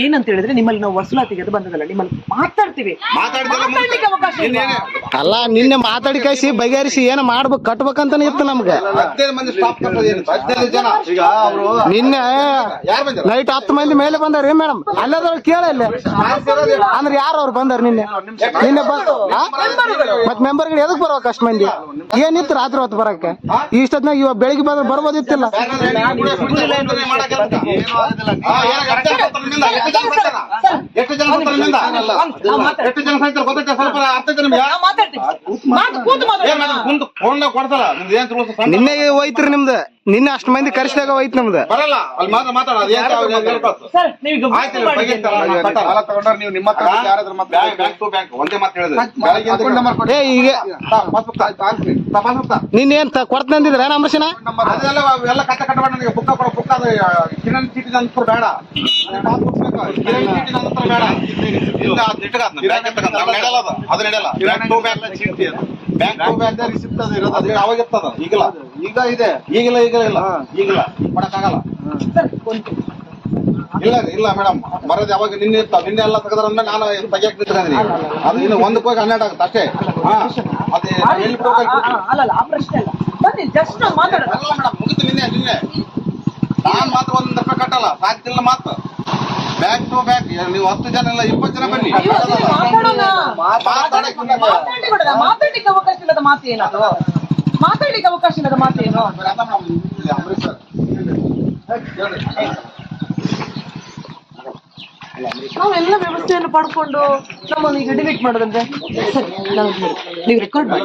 ಏನಂತ ಹೇಳಿದ್ರೆ ನಿಮ್ಮಲ್ಲಿ ನಾವು ವಸೂಲಾತಿಗೆ ಅದು ಬಂದದಲ್ಲ ನಿಮ್ಮಲ್ಲಿ ಮಾತಾಡ್ತೀವಿ ಮಾತಾಡ್ಲಿಕ್ಕೆ ಅವಕಾಶ ಇಲ್ಲ. ಅಲ್ಲ ನಿನ್ನೆ ಮಾತಾಡಿ ಕಳಿಸಿ ಬಗೆಹರಿಸಿ ಏನ ಮಾಡ್ಬೇಕು ಕಟ್ಬೇಕಂತಾನೆ ಇತ್ತು ನಮ್ಗೆ 15 ಮಂದಿ ಸ್ಟಾಪ್ ಕಟ್ಟೋದು 15 ಜನ ಈಗ ಅವರು ನಿನ್ನೆ ಯಾರು ಬಂದ್ರು ನೈಟ್ 10 ಮಂದಿ ಮೇಲೆ ಬಂದಾರ ಮೇಡಮ್ ಅಲ್ಲದವ್ರು ಕೇಳಲ್ಲ ಅಂದ್ರೆ ಯಾರು ಅವ್ರು ಬಂದಾರ ನಿನ್ನೆ ಮತ್ ಮೆಂಬರ್ಗಳು ಎದಕ್ ಬರ್ಬೇಕು ಅಷ್ಟ್ ಮಂದಿ ಏನಿತ್ತು ರಾತ್ರಿ ಹೊತ್ತು ಬರಕ್ಕೆ ಇಷ್ಟೊತ್ನಾಗ ಇವಾಗ ಬೆಳಿಗ್ಗೆ ಬಂದ್ರೆ ಬರ್ಬೋದಿತ್ತಿಲ್ಲ ಎಷ್ಟು ಜನ ಗೊತ್ತೈತೆ ಸ್ವಲ್ಪ ಅರ್ಥ ಕೊಡ್ಸಲ್ಲ ನಿಮ್ದು ಏನ್ ರೂಲ್ಸ್ ನಿನ್ನೆ ಹೋಯ್ತ್ರಿ ನಿಮ್ದು ನಿನ್ನೆ ಅಷ್ಟ್ ಮಂದಿ ಕರೆಸಿದಾಗ ಹೋಯ್ತು ನಮ್ದು ಬರಲ್ಲ ಅಲ್ಲಿ ಮಾತ್ರ ಮಾತಾಡ ಸರ್ ನೀವು ನೀವು ನಿಮ್ಮ ಬ್ಯಾಂಕ್ ಟು ಬ್ಯಾಂಕ್ ಒಂದೇ ಮಾತು ಹೇಳಿದ್ರೆ ಏ ಈಗ ನಿನ್ನೇನ್ ಕೊಡ್ತಂದಿದ್ರ ಅಂಬರೀಷನ ಅದೆಲ್ಲ ಎಲ್ಲ ಕಟ್ಟಬೇಡ ನನಗೆ ಬುಕ್ ಬುಕ್ ಅದು ಕಿರಣ್ ಚೀಟಿ ನಂತರ ಬೇಡ ಕಿರಣ್ ಚೀಟಿ ನಂತರ ಬೇಡ ಇಲ್ಲ ಅದು ನಡೆಯಲ್ಲ ಬ್ಯಾಂಕ್ ಟು ಬ್ಯಾಂಕ್ ಚೀಟಿ ಬ್ಯಾಂಕ್ ಟು ಬ್ಯಾಂಕ್ ರಿಸಿಪ್ಟ್ ಅದು ಇರೋದು ಅದು ಯಾವಾಗ ಇರ್ತದ ಈಗಲ್ಲ ಈಗ ಇದೆ ಈಗಿಲ್ಲ ಈಗಿಲ್ಲ ಮಾಡಕ್ಕಾಗಲ್ಲ ಇಲ್ಲ ಮೇಡಮ್ ಬರೋದು ಯಾವಾಗ ನಿನ್ನೆ ಇರ್ತಾವ ನಿನ್ನೆ ಎಲ್ಲ ತೆಗೆದ್ರಂದ್ರೆ ನಾನು ತೆಗಿಯಕ್ ನಿಂತ್ಕೊಂಡ್ರಿ ಅದು ಇನ್ನು 1 ಕೋಟಿ 12 ಆಗುತ್ತೆ ಅಷ್ಟೇ ಅದೇ ಅಲ್ಲ ಆ ಪ್ರಶ್ನೆ ಅಲ್ಲ ಬನ್ನಿ ಜಸ್ಟ್ ಮಾತಾಡೋಣ ಅಲ್ಲ ಮೇಡಮ್ ಮುಗಿತು ನಿನ್ನೆ ನಾನ್ ಮಾತ್ರ 1 ರೂಪಾಯಿ ಕಟ್ಟಲ್ಲ ಸಾಧ್ಯಿಲ್ಲ ಮಾತು ಬ್ಯಾಂಕ್ ಟು ಬ್ಯಾಂಕ್ ನೀವು 10 ಜನ ಇಲ್ಲ 20 ಜನ ಬನ್ನಿ ಮಾತಾಡ್ಲಿಕ್ಕೆ ಅವಕಾಶ ಇಲ್ಲದ ಮಾತೇನದು ಮಾತಾಡ್ಲಿಕ್ಕೆ ಅವಕಾಶ ಇಲ್ಲದ ಮಾತೇನು ಅಂಬರೀಷ್ ಸರ್ ನಾವೆಲ್ಲ ವ್ಯವಸ್ಥೆಯನ್ನು ಪಡ್ಕೊಂಡು ನಮ್ಮನ್ನು ಈಗ ಡಿಲೀಟ್ ಮಾಡೋದಂದ್ರೆ ನೀವು ರೆಕಾರ್ಡ್ ಮಾಡಿ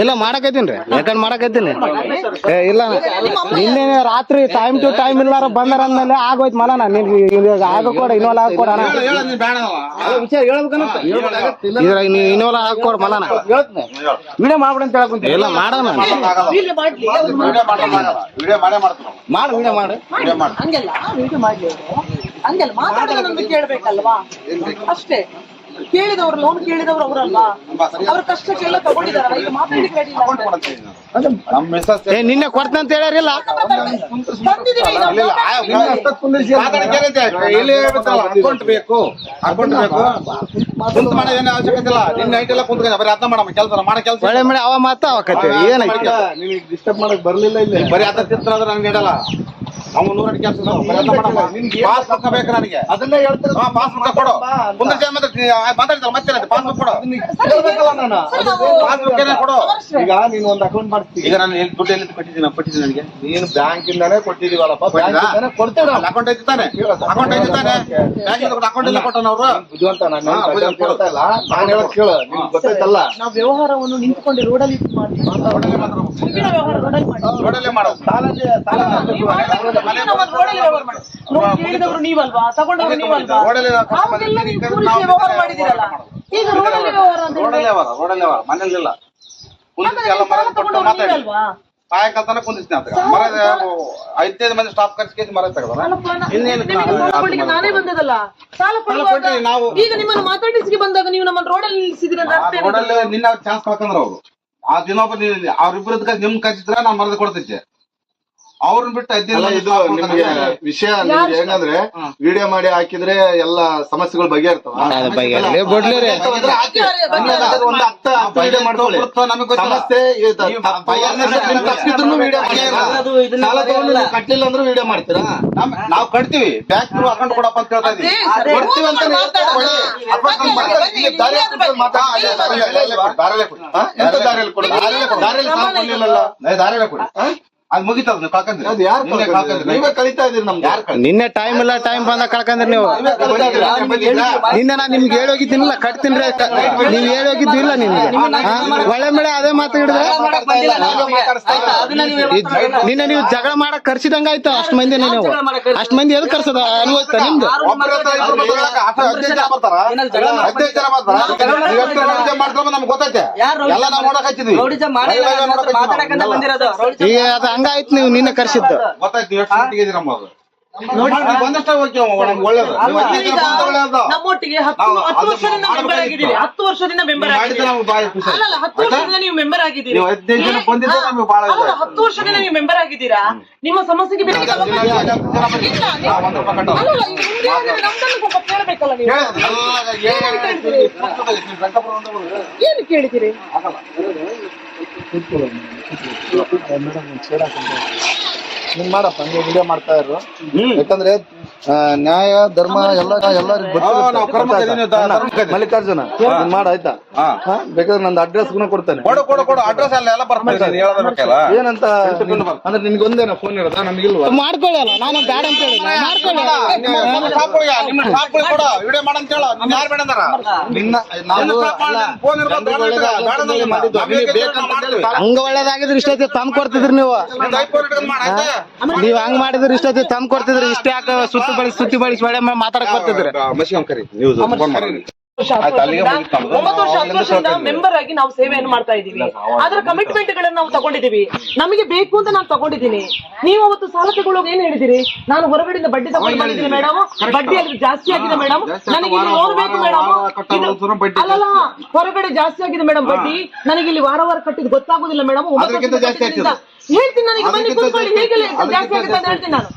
ಇಲ್ಲ ಮಾಡಕತ್ತೀನ್ರಿ ರೆಕಾರ್ಡ್ ಮಾಡಕತ್ತೀನಿ ಏ ಇಲ್ಲ ನಿನ್ನೆ ರಾತ್ರಿ ಟೈಮ್ ಟು ಟೈಮ್ ಇಲ್ಲಾರ ಬಂದಾರ ಅಂದ್ಮೇಲೆ ಆಗೋಯ್ತು ಮಲನ ಆಗಕೊಡ ಇನ್ವಾಲ್ ಹಾಕೊಡ ವಿಚಾರ ಹೇಳ್ಬೇಕಂತ ಇದ್ರಾಗ ನೀವು ಇನ್ವಾಲ್ ಹಾಕೊಡ ಮಲನ ವಿಡಿಯೋ ಮಾಡ್ಬಿಡ ಅಂತ ಹೇಳ್ಕೊಂತ ಇಲ್ಲ ಮಾಡೋಣ ವಿಡಿಯೋ ಮಾಡೇ ಮಾಡ್ತೀವಿ ಮಾಡು ವಿಡಿಯೋ ಮಾಡು ಹಂಗೆಲ್ಲ ವಿಡಿಯೋ ಮಾಡ್ಲಿ ಹಂಗೆಲ್ಲ ಮಾತಾಡೋದನ್ನು ಕೇಳ್ಬೇಕಲ್ವಾ ಅಷ್ಟೇ ಕೇಳಿದವ್ರು ಲೋನ್ ಕೇಳಿದವ್ರು ಅವರಲ್ವಾ ಅವ್ರ ಕಷ್ಟಕ್ಕೆಲ್ಲ ತಗೊಂಡಿದಾರಲ್ಲ ಈಗ ಮಾತಾಡ್ಲಿಕ್ಕೆ ರೆಡಿ ಏ ನಿನ್ನೆ ಕೊಡ್ತಂತ ಅಂತ ಹೇಳ್ಯಾರಿಲ್ಲ ಅಕೌಂಟ್ ಬೇಕು ಕುಂತ ಮಾಡೋ ಏನು ಅವಶ್ಯಕತೆ ಇಲ್ಲ ನಿನ್ನೆ ನೈಟ್ ಎಲ್ಲ ಕುಂತ್ಕೊಂಡ ಬರೀ ಅರ್ಥ ಮಾಡಮ್ಮ ಕೆಲಸ ಮಾಡೋ ಕೆಲಸ ಒಳ್ಳೆ ಮಳೆ ಅವ ಮಾತ ಅವಕತ್ತೆ ಏನೈತಿ ಡಿಸ್ಟರ್ಬ್ ಮಾಡಕ್ ಬರ್ಲಿಲ್ಲ ಇಲ್ಲಿ ಬರೀ ಅದ ಚಿತ್ರ ಆದ್ರೆ ನಂಗೆ ಇಡಲ್ಲ ಅವ್ನು 100 ಅಡಿ ಕೆಲಸ ಪಾಸ್ ಬುಕ್ ಬೇಕು ನನಗೆ. ಅದನ್ನೇ ಹೇಳ್ತಾರೆ. ಪಾಸ್ ಬುಕ್ ಕೊಡು. ಕುಂದ್ರಿಸಿ ಮಾತಾಡ್ತಾರೆ ಮತ್ತೆ ಪಾಸ್ ಬುಕ್ ಕೊಡು. ಹೇಳ್ಬೇಕಲ್ಲ ನಾನು. ಪಾಸ್ ಬುಕ್ ಕೊಡು. ಈಗ ನೀನ್ ಒಂದು ಅಕೌಂಟ್ ಮಾಡ್ತೀವಿ. ಈಗ ನಾನು ದುಡ್ಡು ಎಲ್ಲಿ ಕೊಟ್ಟಿದ್ದೀನಿ ನನಗೆ. ನೀನು ಬ್ಯಾಂಕ್ ಇಂದಾನೆ ಕೊಟ್ಟಿದೀವಲ್ಲಪ್ಪ, ಬ್ಯಾಂಕ್ ಇಂದಾನೆ ಕೊಡ್ತೇವೆ. ಅಕೌಂಟ್ ಐತಾನೆ, ಅಕೌಂಟ್ ಐತಾನೆ, ಬ್ಯಾಂಕ್ ಅಕೌಂಟ್ ಇಲ್ಲ ಕೊಟ್ಟನ ಅವ್ರು. ಬುದ್ಧಿವಂತ ನಾನು ಕೇಳ್ತಾ ಇಲ್ಲ, ನಾನು ಹೇಳೋದು ಕೇಳು, ನಿಮ್ಗೆ ಗೊತ್ತೈತಲ್ಲ. ನಾವು ವ್ಯವಹಾರವನ್ನು ನಿಂತ್ಕೊಂಡು ರೋಡಲ್ಲಿ ಮಾಡ್ತೀವಿ. ಮುಂದಿನ ವ್ಯವಹಾರ ರೋಡಲ್ಲಿ ಮಾಡಿ. ರೋಡಲ್ಲೇ ಮಾಡೋದು. ಸಾಲಲ್ಲಿ ನೀವು ಒಂದು ರೋಡಲ್ಲಿ ವ್ಯವಹಾರ ಮಾಡಿ. ಲೋನ್ ಕೇಳಿದವರು ನೀವಲ್ವಾ, ತಗೊಂಡವರು ನೀವಲ್ವಾ? ಅವಾಗೆಲ್ಲ ನೀವು ಕೂರಿಸಿ ವ್ಯವಹಾರ ಮಾಡಿದಿರಲ್ಲ. ಈಗ ರೋಡಲ್ಲಿ ವ್ಯವಹಾರ ಅಂತ ರೋಡಲ್ಲೇ ವ್ಯವಹಾರ ಮನೇಲಿಲ್ಲ. ಕುಂದಿಸಿ ಎಲ್ಲ ಮರ ಕೊಟ್ಟು ಮಾತಾಡಿ ಅಲ್ವಾ? ಸಾಯಂಕಾಲ ಕುಂದಿಸ್ತೀನಿ ಅಂತ. ಮರ 5 ಮಂದಿ ಸ್ಟಾಪ್ ಖರ್ಚಿಗೆ ಮರ ತೆಗೆದ. ನಾನೇ ಬಂದದಲ್ಲ ಸಾಲ ಕೊಡುವಾಗ. ನಾವು ಈಗ ನಿಮ್ಮನ್ನು ಮಾತಾಡಿಸಿಗೆ ಬಂದಾಗ ನೀವು ನಮ್ಮನ್ನು ರೋಡಲ್ಲಿ ನಿಲ್ಲಿಸಿದಿರ ಅಂತ ಅರ್ಥ ಏನು? ರೋಡಲ್ಲಿ ನಿನ್ನ ಚಾನ್ಸ್ ಕಳ್ಕೊಂಡ್ರ ಅವ್ರು. ಆ ದಿನೊಬ್ಬ ಅವ್ರಿಬ್ರದ್ ನಿಮ್ ಕಚ್ಚಿದ್ರ ನಾನ್ ಮರದ ಕೊಡ್ತಿದ್ದೆ. ಅವ್ರನ್ನ ಬಿಟ್ಟು ಇದು ನಿಮ್ಗೆ ವಿಷಯ ನಿಮ್ಗೆ ಹೆಂಗಂದ್ರೆ ವಿಡಿಯೋ ಮಾಡಿ ಹಾಕಿದ್ರೆ ಎಲ್ಲ ಸಮಸ್ಯೆಗಳು ಬಗೆಹರ್ತವ. ಕಟ್ಟಿಲ್ಲ ಅಂದ್ರೆ ವಿಡಿಯೋ ಮಾಡ್ತೀರಾ? ನಾವ್ ಕಟ್ತೀವಿ. ಬ್ಯಾಂಕ್ ಅಕೌಂಟ್ ಕೊಡಪ್ಪ ಅಂತ ಹೇಳ್ತಾ ಇದೀವಿ. ಕೊಡ್ತೀವಿ ಅಂತ ದಾರಿಯಲ್ಲಿ ಕೊಡಿ. ದಾರಿಯಲ್ಲೇ ಕೊಡಿ. ಅದ್ ಮುಗಿತದ ನೀವು ಕಳ್ಕೊಂಡ್ರಿ. ಅದು ಯಾರು ನೀವೇ ಕಳಿತಾ ಇದೀರಿ ನಮ್ಗೆ. ನಿನ್ನೆ ಟೈಮ್ ಇಲ್ಲ, ಟೈಮ್ ಬಂದಾಗ ಕಳ್ಕೊಂಡ್ರಿ ನೀವು. ನಿನ್ನೆ ನಾನು ನಿಮ್ಗೆ ಹೇಳೋಗಿದ್ದೀನಿಲ್ಲ, ಕಟ್ತೀನಿ ನೀವ್ ಹೇಳೋಗಿದ್ದಿಲ್ಲ ನಿಮ್ಗೆ. ಒಳ್ಳೆ ಮಳೆ ಅದೇ ಮಾತಾಡಿದ್ರೆ ನಿನ್ನೆ ನೀವು ಜಗಳ ಮಾಡಕ್ ಕರ್ಸಿದಂಗ ಆಯ್ತು. ಅಷ್ಟ್ ಮಂದಿ ನೀವು ಅಷ್ಟ್ ಮಂದಿ ಎದ್ ಕರ್ಸದ ಅನುಭವಿಸ್ತಾ ನಿಮ್ದು. ನಮ್ಗೆ ಗೊತ್ತೈತೆ ಎಲ್ಲ ನಾವ್ ನೋಡಕ್ ಹಚ್ಚಿದ್ವಿ. ಈಗ ಅದು ಹಂಗಾಯ್ತು, ನೀವು ನಿನ್ನೆ ಕರ್ಸಿದ್ದು ಗೊತ್ತಾಯ್ತು. ಎಷ್ಟು ಮಟ್ಟಿಗೆ ಇದೀರ ನಮ್ಮದು ಬಂದಷ್ಟ ಒಳ್ಳೇದು. ನಮ್ಮೊಟ್ಟಿಗೆ 10 ವರ್ಷದಿಂದ ಮೆಂಬರ್ ಆಗಿದ್ದೀರಿ. 10 ವರ್ಷದಿಂದ ಮೆಂಬರ್ ಆಗಿದ್ದೀರಿ. ಅಲ್ಲ 10 ವರ್ಷದಿಂದ ನೀವು ಮೆಂಬರ್ ಆಗಿದ್ದೀರಿ. 15 ಜನ ಬಂದಿದ್ರೆ ನಮ್ಗೆ ಬಹಳ ಅಲ್ಲ 10 ವರ್ಷದಿಂದ ನೀವು ಮೆಂಬರ್ ಆಗಿದ್ದೀರಾ. ನಿಮ್ಮ ಸಮಸ್ಯೆಗೆ ಬೇರೆ ಕೇಳಬೇಕಲ್ಲ ನೀವು. ಏನು ಕೇಳಿದ್ದೀರಿ? ಹಿಂಗ್ ಮಾಡಪ್ಪ, ಹಂಗೆ ವಿಡಿಯೋ ಮಾಡ್ತಾ ಇರು. ಯಾಕಂದ್ರೆ ನ್ಯಾಯ ಧರ್ಮ ಎಲ್ಲರಿಗೂ ಮಲ್ಲಿಕಾರ್ಜುನ ಹಿಂಗ್ ಮಾಡ ಆಯ್ತಾ? ಬೇಕಾದ್ರೆ ನಂದು ಅಡ್ರೆಸ್ ಕೊಡ್ತೇನೆ. ಕೊಡು ಅಡ್ರೆಸ್ ಎಲ್ಲ ಬರ್ತದೆ. ಏನಂತ ಅಂದ್ರೆ ನಿನ್ಗೆ ಒಂದೇನ ಫೋನ್ ಇರೋದಾ? ನಮ್ಗಿಲ್ವಾ? ಮಾಡ್ಕೊಳ್ಳಿ ಅಲ್ಲ, ನಾನು ಬ್ಯಾಡ ಅಂತ ಹೇಳಿ ವಿಡಿಯೋ ಮಾಡಂತ ಹೇಳ. ಯಾರು ಬೇಡ ಹಂಗ ಒಳ್ಳೇದಾಗಿದ್ರೆ ಇಷ್ಟೈತಿ ತಂದ್ ಕೊಡ್ತಿದ್ರಿ ನೀವು. ನೀವ್ ಹಂಗ್ ಮಾಡಿದ್ರೆ ಇಷ್ಟೈತಿ ತಂದ್ ಕೊಡ್ತಿದ್ರಿ. ಇಷ್ಟ ಯಾಕೆ ಸುತ್ತಿ ಬಳಸಿ ಒಳ್ಳೆ ಮಾತಾಡಕ್ ಬರ್ತಿದ್ರಿ. 9 ವರ್ಷ 10 ವರ್ಷದಿಂದ ಮೆಂಬರ್ ಆಗಿ ನಾವು ಸೇವೆಯನ್ನು ಮಾಡ್ತಾ ಇದೀವಿ. ಅದರ ಕಮಿಟ್ಮೆಂಟ್ ಗಳನ್ನ ನಾವು ತಗೊಂಡಿದೀವಿ. ನಮಗೆ ಬೇಕು ಅಂತ ನಾನು ತಗೊಂಡಿದ್ದೀನಿ. ನೀವು ಅವತ್ತು ಸಾಲ ತಗೊಳ್ಳೋಕೆ ಏನ್ ಹೇಳಿದಿರಿ? ನಾನು ಹೊರಗಡೆಯಿಂದ ಬಡ್ಡಿ ತಗೊಂಡು ಬಂದಿದ್ದೀನಿ ಮೇಡಮ್, ಬಡ್ಡಿ ಅಲ್ಲಿ ಜಾಸ್ತಿ ಆಗಿದೆ ಮೇಡಮ್, ನನಗೆ ಇಲ್ಲಿ ಲೋನ್ ಬೇಕು ಮೇಡಮ್. ಅಲ್ಲಲ್ಲ, ಹೊರಗಡೆ ಜಾಸ್ತಿ ಆಗಿದೆ ಮೇಡಮ್ ಬಡ್ಡಿ, ನನಗೆ ಇಲ್ಲಿ ವಾರ ಕಟ್ಟಿದ್ ಗೊತ್ತಾಗುದಿಲ್ಲ ಮೇಡಮ್. ಹೇಳ್ತೀನಿ, ನನಗೆ ಬನ್ನಿ ಕೂತ್ಕೊಳ್ಳಿ, ಹೇಗೆ ಜಾಸ್ತಿ ಆಗುತ್ತೆ ಅಂತ ಹೇಳ್ತೀನಿ ನಾನು.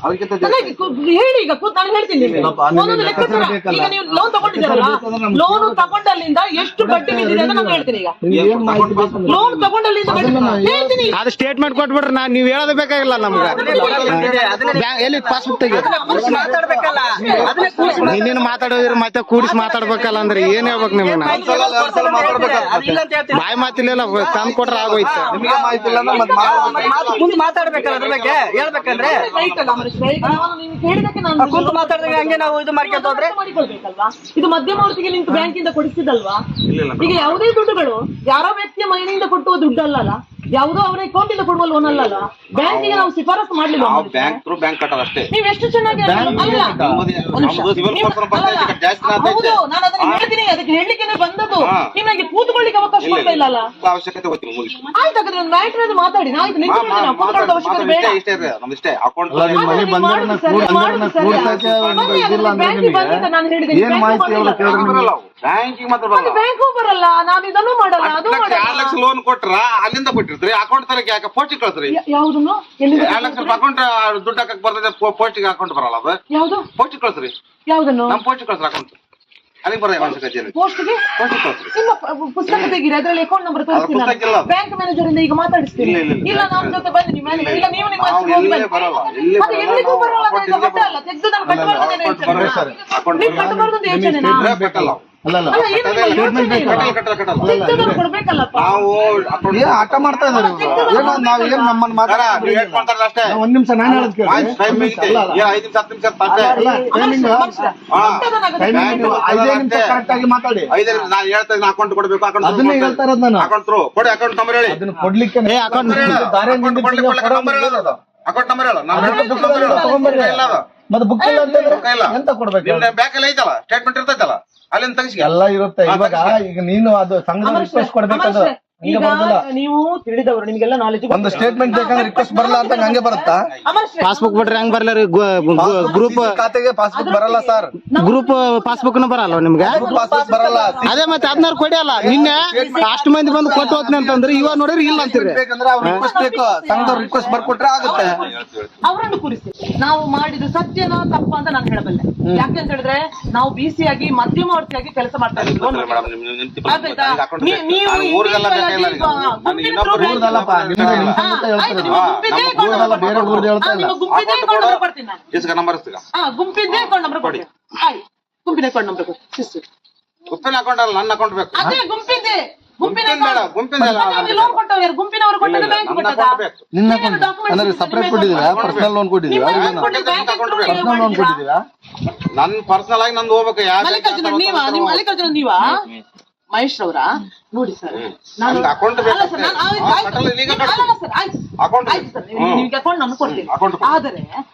ಹೇಳಿ, ಈಗ ನಾನು ಹೇಳ್ತೀನಿ ನಿಮಗೆ ಒಂದೊಂದು ಲೆಕ್ಕಾಚಾರ. ಈಗ ನೀವು ಲೋನ್ ತಗೊಂಡಿದ್ದೀರಲ್ಲ, ಲೋನ್ ತಗೊಂಡಲ್ಲಿಂದ ಎಷ್ಟು ಬಡ್ಡಿ ಬಿದ್ದಿದೆ ಅಂತ ನಾನು ಹೇಳ್ತೀನಿ. ಈಗ ಲೋನ್ ತಗೊಂಡಲ್ಲಿಂದ ಹೇಳ್ತೀನಿ. ಅದು ಸ್ಟೇಟ್ಮೆಂಟ್ ಕೊಟ್ಬಿಡ್ರಿ, ನೀವ್ ಹೇಳೋದು ಬೇಕಾಗಿಲ್ಲ ನಮ್ಗೆ. ಎಲ್ಲಿ ಪಾಸ್ಬುಕ್ ತೆಗಿ ನೀನೇನು ಮಾತಾಡೋದಿರ ಮತ್ತೆ ಕೂಡಿಸಿ ಮಾತಾಡ್ಬೇಕಲ್ಲ ಅಂದ್ರೆ ಏನ್ ಹೇಳ್ಬೇಕು ನಿಮ್ಗೆ? ಬಾಯಿ ಮಾತಿಲ್ಲ, ತಂದ್ ಕೊಟ್ರೆ ಆಗೋಯ್ತು. ಮುಂದೆ ಮಾತಾಡ್ಬೇಕಲ್ಲ ಅದ್ರ ಬಗ್ಗೆ ಹೇಳ್ಬೇಕಂದ್ರೆ ಕುಂತು ಮಾತಾಡಿದಾಗ ಹಂಗೆ ನಾವು ಇದು ಮಾಡ್ಕೊಂತ ಹೋದ್ರೆ ಇದು ಮಧ್ಯಮವರ್ತಿಗೆ ನಿಂತು ಬ್ಯಾಂಕ್ ಇಂದ ಕೊಡಿಸಿದಲ್ವಾ? ಈಗ ಯಾವುದೇ ದುಡ್ಡುಗಳು ಯಾರೋ ವ್ಯಕ್ತಿಯ ಮನೆಯಿಂದ ಕೊಟ್ಟುವ ದುಡ್ಡಲ್ಲ, ಯಾವುದೋ ಅವರ ಅಕೌಂಟ್ ಇಂದ ಕೊಡುವ ಲೋನ್ ಅಲ್ಲ. ಬ್ಯಾಂಕಿಗೆ ನಾವು ಶಿಫಾರಸು ಮಾಡ್ಲಿಲ್ಲ. ಬ್ಯಾಂಕ್ ಕಟ್ಟೋದು ಅಷ್ಟೇ. ನೀವು ಎಷ್ಟು ಚೆನ್ನಾಗಿ ಹೌದು, ನಾನು ಅದನ್ನ ಹೇಳ್ತೀನಿ, ಅದಕ್ಕೆ ಹೇಳಲಿಕ್ಕೆ ಬಂದದ್ದು. ನಿಮಗೆ ಕೂತ್ಕೊಳ್ಳಿಕ್ಕೆ ಅವಕಾಶ ಕೊಡ್ತಾ ಇಲ್ಲಲ್ಲ. ಅವಶ್ಯಕತೆ ಆಯ್ತು, ಹಾಗಾದ್ರೆ ಒಂದು ಮ್ಯಾಟ್ರ್ ಅದು ಮಾತಾಡಿ. ಆಯ್ತು, ನಿಂತ್ಕೊಳ್ಳಿ, ಕೂತ್ಕೊಳ್ಳೋದು ಅವಶ್ಯಕತೆ ಬೇಡ. ನಾನು ಹೇಳಿದ್ದೀನಿ ಬ್ಯಾಂಕು ಬರಲ್ಲ, ನಾನು ಇದನ್ನು ಮಾಡಲ್ಲ, ಅದು 2 ಲಕ್ಷ ಲೋನ್ ಕೊಟ್ರ ಅಲ್ಲಿಂದ ಕೊಟ್ಟಿರ್ತೀರಿ. ಅಕೌಂಟ್ ತರಕ್ಕೆ ಯಾಕೆ ಪೋಸ್ಟಿಗೆ ಕಳ್ಸ್ರಿ? ಯಾವ್ದನ್ನು 2 ಲಕ್ಷ ಅಕೌಂಟ್ ದುಡ್ಡು ಹಾಕಕ್ ಬರ್ತದೆ, ಪೋಸ್ಟಿಗೆ ಅಕೌಂಟ್ ಬರಲ್ಲ. ಅದು ಯಾವ್ದು ಪೋಸ್ಟಿಗೆ ಕಳ್ಸ್ರಿ. ಯಾವ್ದನ್ನು ನಮ್ ಪೋಸ್ಟಿಗೆ ಕಳ್ಸ್ರಿ ಅಕೌಂಟ್. ಅಲ್ಲಿಗೆ ಬರೋ ಅವಶ್ಯಕತೆ ಇಲ್ಲ. ಪೋಸ್ಟ್ಗೆ ನಿಮ್ಮ ಪುಸ್ತಕ ತೆಗೀರಿ, ಅದ್ರಲ್ಲಿ ಅಕೌಂಟ್ ನಂಬರ್ ತೋರಿಸ್ತೀನಿ. ಪುಸ್ತಕ ಇಲ್ಲ ಅದು. ಬ್ಯಾಂಕ್ ಮ್ಯಾನೇಜರ್ ಇಂದ ಈಗ ಮಾತಾಡಿಸ್ತೀನಿ. ಇಲ್ಲ ನಮ್ಮ ಜೊತೆ ಬನ್ನಿ, ನಿಮ್ಮ ಇಲ್ಲ ನೀವು ನಿಮ್ಮ ನಾವು ಹೋಗಿ ಎಲ್ಲೇ ಬನ್ನಿ. ಬರಲ್ಲ, ಎಲ್ಲೇ ಅದು ಎಲ್ಲಿಗೂ ಬರಲ್ಲ, ಅದು ಇದು ಹೊಟ್ಟೆ ಅಲ್ಲ, ತೆಗ್ದು ನಾನು ಕಟ್ಟಬಾರ್ದು ಅಂತ ಹೇಳ್ತೇನೆ. ನೀವು ಕಟ್ಟಬಾರ್ದು ಅಂತ ಹೇಳ್ತೇನೆ ನಾನು. ಕಟ್ಟಲ್ಲ. ಅಲ್ಲ ಅಲ್ಲ, ಏನು ನಿಮ್ಮ ಯೋಚನೆ ಇಲ್ಲ. ತೆಗ್ದು ಕೊಡ್ಬೇಕಲ್ಲಪ್ಪ. ನಾವು ಏನ್ ಆಟ ಮಾಡ್ತಾ ಇದಾರೆ ಇವ್ರು? ಏನೋ ನಾವ್ ಏನ್ ನಮ್ಮನ್ನ ಮಾತಾಡ್ತಾರೆ ವೇಟ್ ಮಾಡ್ತಾರಲ್ಲ ಅಷ್ಟೇ. ಒಂದ್ ನಿಮಿಷ ನಾನು ಹೇಳೋದ್ ಕೇಳಿ. ಟೈಮ್ ಮುಗಿತೆ. 5 ನಿಮಿಷ 10 ನಿಮಿಷ ತಟ್ಟೆ. ಟೈಮಿಂಗ್ ಹಾ. ಐದೇ ನಿಮಿಷ ಕರೆಕ್ಟ್ ಆಗಿ ಮಾತಾಡಿ. 5 ನಿಮಿಷ ನಾನು ಹೇಳ್ತಾ ಇದ್ದೀನಿ, ಅಕೌಂಟ್ ಕೊಡ್ಬೇಕು, ಅಕೌಂಟ್ ಅದನ್ನೇ ಹೇಳ್ತಾ ಇರೋದು ನಾನು. ಅಕೌಂಟ್ ಥ್ರೂ ಕೊಡಿ, ಅಕೌಂಟ್ ನಂಬರ್ ಹೇಳಿ. ಅದನ್ನ ಕೊಡ್ಲಿಕ್ಕೆ ಅಕೌಂಟ್ ನಂಬರ್ ಹೇಳು. ಅಕೌಂಟ್ ನಂಬರ್ ಹೇಳು. ನಾನು ತಗೊಂಡ್ಬರ್ರಿ. ಇಲ್ಲ ಅದು. ಮತ್ತೆ ಬುಕ್ ಇಲ್ಲ ಅಂತಂದ್ರೆ ರೊಕ್ಕ ಇಲ್ಲ. ಎಂತ ಕೊಡ್ಬೇಕು? ನಿನ್ನ ಬ್ಯಾಂಕಲ್ಲಿ ಐತಲ್ಲ, ಸ್ಟೇಟ್ಮೆಂಟ್ ಇರ್ತೈತಲ್ಲ, ಅಲ್ಲಿಂದ ತೆಗಿಸಿ. ಎಲ್ಲ ಇರುತ್ತೆ. ಇವಾಗ ಈಗ ನೀನು ಅದು ಸಂಘದ ರಿಕ್ವೆಸ್ಟ್ ಕೊಡ್ಬೇಕಂದ್ರೆ ಹಂಗೆ ಈಗ ಬರೋದಿಲ್ಲ. ನೀವು ತಿಳಿದವರು, ನಿಮಗೆಲ್ಲ ನಾಲೆಜ್. ಒಂದು ಸ್ಟೇಟ್ಮೆಂಟ್ ಬೇಕಂದ್ರೆ ರಿಕ್ವೆಸ್ಟ್ ಬರಲ್ಲ ಅಂತ ಹಂಗೆ ಬರುತ್ತಾ? ಪಾಸ್ಬುಕ್ ಬಿಟ್ರೆ ಹೆಂಗ್ ಬರ್ಲ ಗ್ರೂಪ್ ಖಾತೆಗೆ ಪಾಸ್ಬುಕ್ ಬರಲ್ಲ ಸರ್. ಗ್ರೂಪ್ ಪಾಸ್ಬುಕ್ ಬರಲ್ಲ ನಿಮ್ಗೆ? ಪಾಸ್ಬುಕ್ ಬರಲ್ಲ. ಅದೇ ಮತ್ತೆ 16 ಕೊಡಿ ಅಲ್ಲ. ನಿನ್ನೆ ಅಷ್ಟು ಮಂದಿ ಬಂದು ಕೊಟ್ಟು ಹೋಗ್ತೀನಿ ಅಂತಂದ್ರೆ ಇವಾಗ ನೋಡಿದ್ರೆ ಇಲ್ಲ ಅಂತೀರಿ. ಬೇಕಂದ್ರೆ ಅವ್ರು ರಿಕ್ವೆಸ್ಟ್ ಬೇಕು, ಸಂಘದವ್ರು ರಿಕ್ವೆಸ್ಟ್ ಬರ್ಕೊಟ್ರೆ ಆಗುತ್ತೆ. ಅವರನ್ನು ಕೂರಿಸಿ ನಾವು ಮಾಡಿದ್ದು ಸತ್ಯನ ತಪ್ಪ ಅಂತ ನಾನು ಹೇಳಬಲ್ಲೆ. ಯಾಕೆಂತ ಹೇಳಿದ್ರೆ ನಾವು ಬಿಸಿ ಆಗಿ ಮಧ್ಯಮವರ್ತಿಯಾಗಿ ಕೆಲಸ ಮಾಡ್ತಾ ಇದ್ದೀವಿ. ಆಯ್ತಾ? ನೀವು ಊರಿಗೆಲ್ಲ ಬೇಕಾಗಿಲ್ಲ ಈಗ. ನಾನು ಇನ್ನೊಬ್ಬರು ಊರ್ದಲ್ಲಪ್ಪ, ನಿಮ್ದು ನಿಮ್ಮ ಸಂಗತ ಹೇಳ್ತಾರೆ. ಬೇರೆ ಊರ್ದು ಹೇಳ್ತಾ ಇಲ್ಲ. ಗುಂಪಿದ್ದೇ ಅಕೌಂಟ್ ನಂಬರ್ ಕೊಡ್ತೀನಿ ನಾನು. ಇಸ್ಕ ನಂಬರ್ ಇಸ್ಕ. ಗುಂಪಿದ್ದೇ ಅಕೌಂಟ್ ನಂಬರ್ ಕೊಡಿ. ಆಯ್ತು, ಗುಂಪಿನ ಅಕೌಂಟ್ ನಂಬರ್ ಕೊಡಿ. ಶಿಸ್ತು. ಗುಂಪಿನ ಅಕೌಂಟ್ ಅಲ್ಲ, ನನ್ನ ಅಕೌಂಟ್ ಬೇಕು. ಅದೇ ಗುಂಪಿದ್ದೆ. ಗುಂಪಿನ ಬೇಡ, ಗುಂಪಿನ ಲೋನ್ ಕೊಟ್ಟವ್ರು ಗುಂಪಿನವರು ಕೊಟ್ಟದ್ದು ಬ್ಯಾಂಕ್ ಕೊಟ್ಟದಾ? ನಿನ್ನ ಅಕೌಂಟ್ ಅಂದ್ರೆ ಸಪರೇಟ್ ಕೊಟ್ಟಿದ್ದೀರಾ? ಪರ್ಸನಲ್ ಲೋನ್ ಕೊಟ್ಟಿದ್ದೀರಾ? ಪರ್ಸನಲ್ ಲೋನ್ ಕೊಟ್ಟಿದ್ದೀರಾ? ನನ್ ಪರ್ಸನಲ್ ಆಗಿ ನಂದು ಹೋಗ್ಬೇಕು. ಮಲ್ಲಿಕಾರ್ಜುನ ನೀವಾ? ನಿಮ್ಮ ಮಲ್ಲಿಕಾರ್ಜುನ ನೀವಾ? ಮಹೇಶ್ ಅವರ ನೋಡಿ ಸರ್, ನಾನು ನಮ್ಗೆ account ಬೇಕು. ಅಲ್ಲ ಸರ್, ನಾನು ಕಟ್ಟಲ್ಲ, ಈಗ ಕಟ್ಟು. ಅಲ್ಲ ಸರ್, ಆಯ್ತು Account ಆಯ್ತು ಸರ್, ನಿಮ್ಗೆ ಅಕೌಂಟ್ ನಾನು ಕೊಡ್ತೀನಿ. Account ಕೊಡಿ. ಆದರೆ